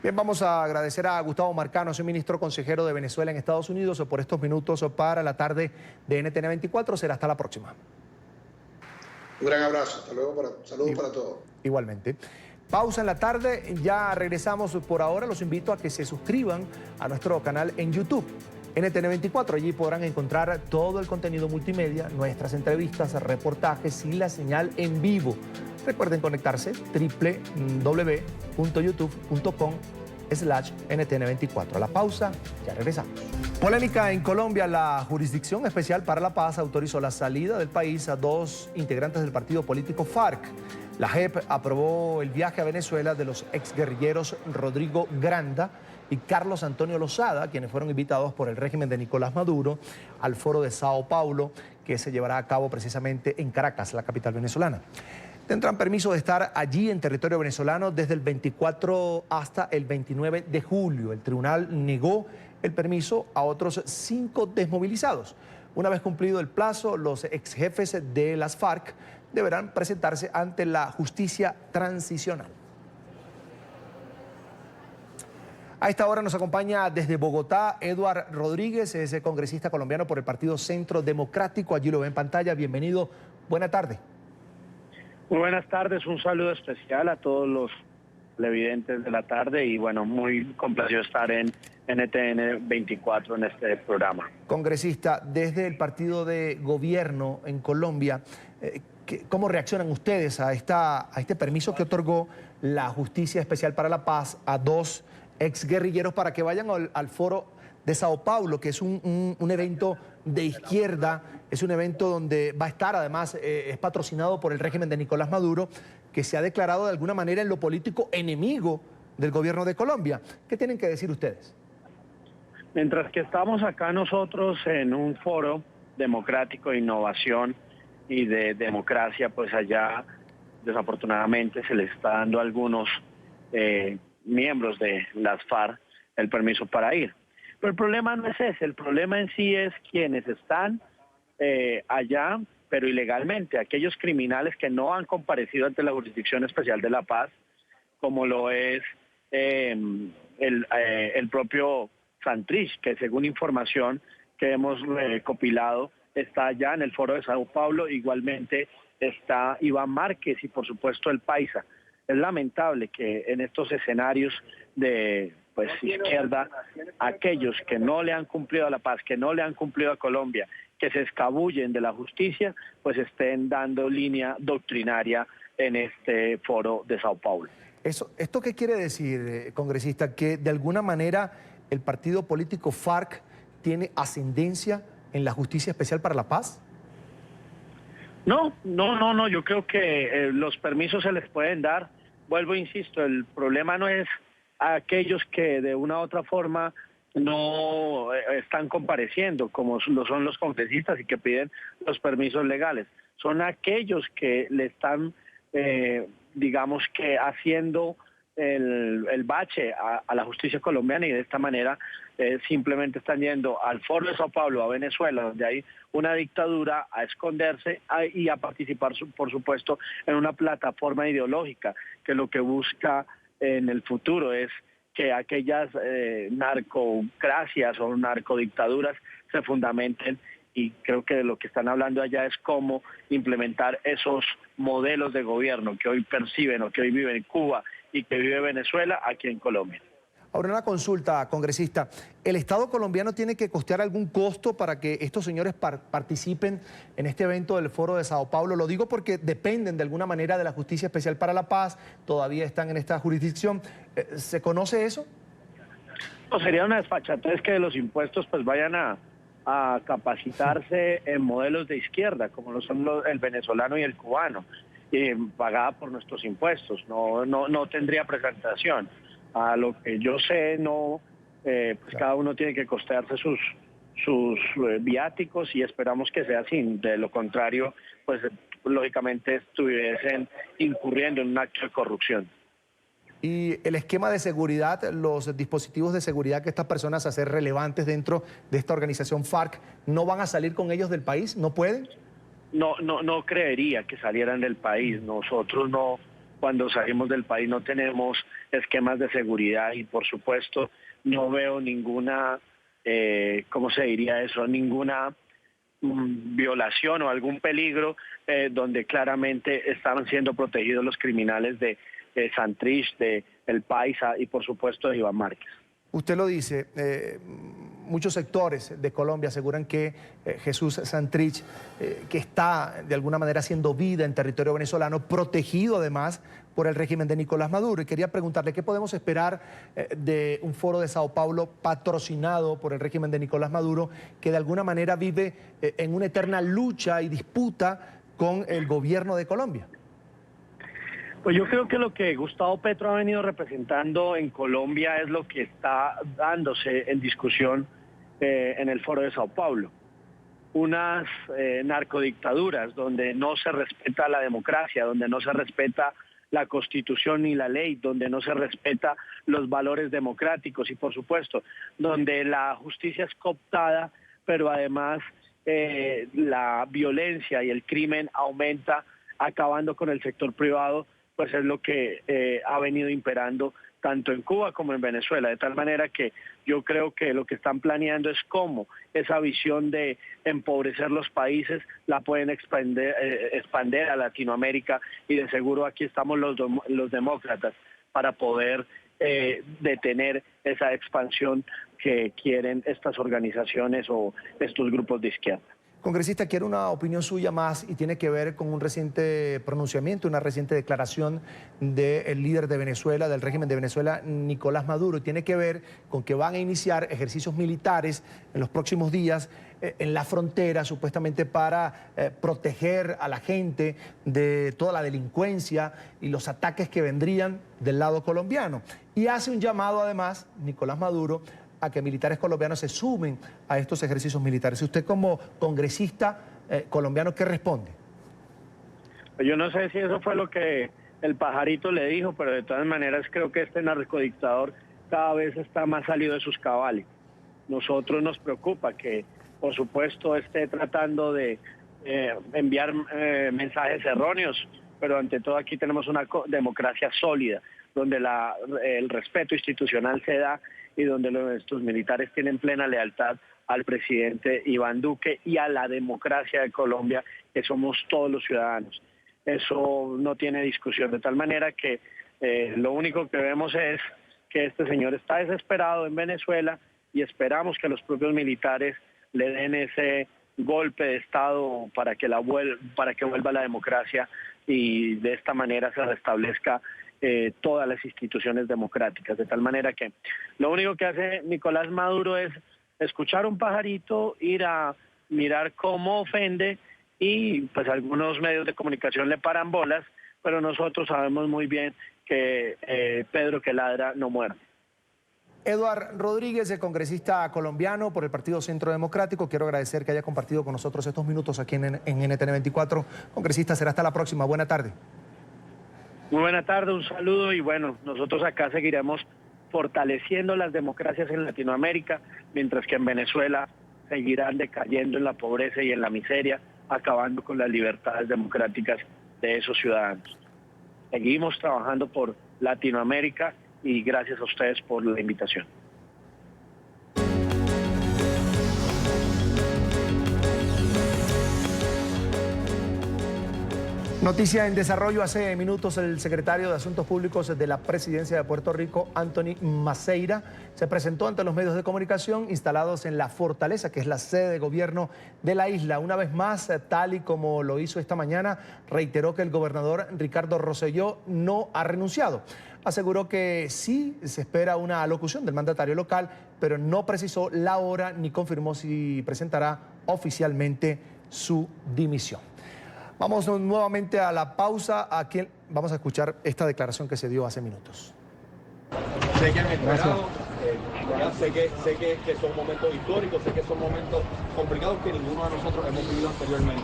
Bien, vamos a agradecer a Gustavo Marcano, soy ministro consejero de Venezuela en Estados Unidos, por estos minutos para la tarde de NTN 24. Será hasta la próxima. Un gran abrazo. Hasta luego. Saludos para todos. Igualmente. Pausa en la tarde. Ya regresamos por ahora. Los invito a que se suscriban a nuestro canal en YouTube. NTN 24, allí podrán encontrar todo el contenido multimedia, nuestras entrevistas, reportajes y la señal en vivo. Recuerden conectarse www.youtube.com facebook.com/NTN24. A la pausa, ya regresamos. Polémica en Colombia. La Jurisdicción Especial para la Paz autorizó la salida del país a 2 integrantes del partido político FARC. La JEP aprobó el viaje a Venezuela de los exguerrilleros Rodrigo Granda y Carlos Antonio Lozada, quienes fueron invitados por el régimen de Nicolás Maduro al foro de Sao Paulo, que se llevará a cabo precisamente en Caracas, la capital venezolana. Tendrán permiso de estar allí en territorio venezolano desde el 24 hasta el 29 de julio. El tribunal negó el permiso a otros 5 desmovilizados. Una vez cumplido el plazo, los exjefes de las FARC deberán presentarse ante la justicia transicional. A esta hora nos acompaña desde Bogotá Eduard Rodríguez, es congresista colombiano por el Partido Centro Democrático. Allí lo ve en pantalla. Bienvenido. Buena tarde. Muy buenas tardes. Un saludo especial a todos los televidentes de la tarde y bueno, muy complacido estar en NTN 24 en este programa. Congresista, desde el partido de gobierno en Colombia, ¿cómo reaccionan ustedes a este permiso que otorgó la Justicia Especial para la Paz a 2 exguerrilleros para que vayan al foro de Sao Paulo, que es un evento de izquierda, es un evento donde va a estar, además, es patrocinado por el régimen de Nicolás Maduro, que se ha declarado de alguna manera en lo político enemigo del gobierno de Colombia? ¿Qué tienen que decir ustedes? Mientras que estamos acá nosotros en un foro democrático de innovación y de democracia, pues allá desafortunadamente se le está dando a algunos miembros de las FARC el permiso para ir. Pero el problema no es ese, el problema en sí es quienes están allá, pero ilegalmente, aquellos criminales que no han comparecido ante la Jurisdicción Especial de la Paz, como lo es el propio Santrich, que según información que hemos recopilado, está allá en el foro de Sao Paulo. Igualmente está Iván Márquez y por supuesto el Paisa. Es lamentable que en estos escenarios de izquierda, aquellos que no le han cumplido a la paz, que no le han cumplido a Colombia, que se escabullen de la justicia, pues estén dando línea doctrinaria en este foro de Sao Paulo. ¿Esto qué quiere decir, congresista? ¿Que de alguna manera el partido político FARC tiene ascendencia en la Justicia Especial para la Paz? No, yo creo que los permisos se les pueden dar. Vuelvo, insisto, el problema no es a aquellos que de una u otra forma no están compareciendo, como lo son los congresistas y que piden los permisos legales. Son aquellos que le están, digamos que haciendo el bache a la justicia colombiana y de esta manera simplemente están yendo al foro de Sao Paulo, a Venezuela, donde hay una dictadura, a esconderse y a participar, por supuesto, en una plataforma ideológica que lo que busca en el futuro es que aquellas narcocracias o narcodictaduras se fundamenten, y creo que de lo que están hablando allá es cómo implementar esos modelos de gobierno que hoy perciben o que hoy viven en Cuba y que vive Venezuela aquí en Colombia. Ahora una consulta, congresista. ¿El Estado colombiano tiene que costear algún costo para que estos señores participen en este evento del Foro de Sao Paulo? Lo digo porque dependen de alguna manera de la Justicia Especial para la Paz, todavía están en esta jurisdicción. ¿Se conoce eso? No, sería una desfachatez que los impuestos pues vayan a capacitarse en modelos de izquierda, como lo son el venezolano y el cubano, pagada por nuestros impuestos. No tendría presentación. A lo que yo sé, pues cada uno tiene que costearse sus viáticos y esperamos que sea así. De lo contrario, pues lógicamente estuviesen incurriendo en un acto de corrupción. Y el esquema de seguridad, los dispositivos de seguridad que estas personas hacen relevantes dentro de esta organización FARC, ¿no van a salir con ellos del país? ¿No pueden? No creería que salieran del país. Nosotros no, cuando salimos del país no tenemos esquemas de seguridad y por supuesto no veo ninguna, ¿cómo se diría eso? Ninguna violación o algún peligro donde claramente estaban siendo protegidos los criminales de Santrich, de El Paisa y por supuesto de Iván Márquez. Usted lo dice, muchos sectores de Colombia aseguran que Jesús Santrich, que está de alguna manera haciendo vida en territorio venezolano, protegido además por el régimen de Nicolás Maduro. Y quería preguntarle, ¿qué podemos esperar de un foro de Sao Paulo patrocinado por el régimen de Nicolás Maduro, que de alguna manera vive en una eterna lucha y disputa con el gobierno de Colombia? Pues yo creo que lo que Gustavo Petro ha venido representando en Colombia es lo que está dándose en discusión en el foro de Sao Paulo. Unas narcodictaduras donde no se respeta la democracia, donde no se respeta la Constitución ni la ley, donde no se respeta los valores democráticos y, por supuesto, donde la justicia es cooptada, pero además la violencia y el crimen aumenta, acabando con el sector privado, pues es lo que ha venido imperando tanto en Cuba como en Venezuela, de tal manera que yo creo que lo que están planeando es cómo esa visión de empobrecer los países la pueden expandir a Latinoamérica, y de seguro aquí estamos los demócratas para poder detener esa expansión que quieren estas organizaciones o estos grupos de izquierda. Congresista, quiero una opinión suya más y tiene que ver con un reciente pronunciamiento, una reciente declaración del líder de Venezuela, del régimen de Venezuela, Nicolás Maduro. Y tiene que ver con que van a iniciar ejercicios militares en los próximos días en la frontera, supuestamente para proteger a la gente de toda la delincuencia y los ataques que vendrían del lado colombiano. Y hace un llamado además, Nicolás Maduro, a que militares colombianos se sumen a estos ejercicios militares. Usted como congresista colombiano, ¿qué responde? Yo no sé si eso fue lo que el pajarito le dijo, pero de todas maneras creo que este narcodictador cada vez está más salido de sus cabales. Nosotros nos preocupa que, por supuesto, esté tratando de enviar mensajes erróneos, pero ante todo aquí tenemos una democracia sólida, donde el respeto institucional se da y donde nuestros militares tienen plena lealtad al presidente Iván Duque y a la democracia de Colombia, que somos todos los ciudadanos. Eso no tiene discusión, de tal manera que lo único que vemos es que este señor está desesperado en Venezuela y esperamos que los propios militares le den ese golpe de Estado para que vuelva la democracia y de esta manera se restablezca todas las instituciones democráticas, de tal manera que lo único que hace Nicolás Maduro es escuchar un pajarito, ir a mirar cómo ofende y pues algunos medios de comunicación le paran bolas, pero nosotros sabemos muy bien que Pedro que ladra no muerde. Eduard Rodríguez, el congresista colombiano por el Partido Centro Democrático, quiero agradecer que haya compartido con nosotros estos minutos aquí en NTN 24. Congresista, será hasta la próxima. Buena tarde. Muy buena tarde, un saludo y bueno, nosotros acá seguiremos fortaleciendo las democracias en Latinoamérica, mientras que en Venezuela seguirán decayendo en la pobreza y en la miseria, acabando con las libertades democráticas de esos ciudadanos. Seguimos trabajando por Latinoamérica y gracias a ustedes por la invitación. Noticia en desarrollo. Hace minutos el secretario de Asuntos Públicos de la Presidencia de Puerto Rico, Anthony Maceira, se presentó ante los medios de comunicación instalados en La Fortaleza, que es la sede de gobierno de la isla. Una vez más, tal y como lo hizo esta mañana, reiteró que el gobernador Ricardo Rosselló no ha renunciado. Aseguró que sí se espera una alocución del mandatario local, pero no precisó la hora ni confirmó si presentará oficialmente su dimisión. Vamos nuevamente a la pausa. Aquí vamos a escuchar esta declaración que se dio hace minutos. Sé que han esperado, sé que son momentos históricos, sé que son momentos complicados que ninguno de nosotros hemos vivido anteriormente.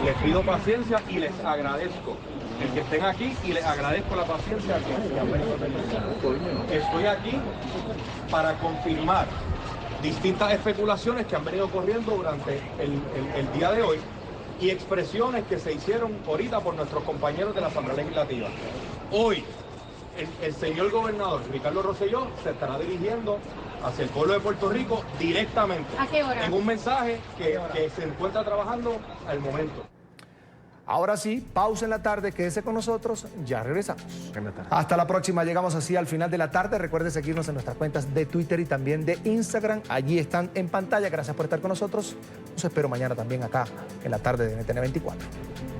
Les pido paciencia y les agradezco el que estén aquí y les agradezco la paciencia que han venido teniendo. Estoy aquí para confirmar distintas especulaciones que han venido corriendo durante el día de hoy y expresiones que se hicieron ahorita por nuestros compañeros de la Asamblea Legislativa. Hoy, el señor gobernador Ricardo Rosselló se estará dirigiendo hacia el pueblo de Puerto Rico directamente. ¿A qué hora? En un mensaje que se encuentra trabajando al momento. Ahora sí, pausa en la tarde, quédese con nosotros, ya regresamos. Hasta la próxima, llegamos así al final de la tarde. Recuerde seguirnos en nuestras cuentas de Twitter y también de Instagram. Allí están en pantalla. Gracias por estar con nosotros. Los espero mañana también acá en la tarde de NTN 24.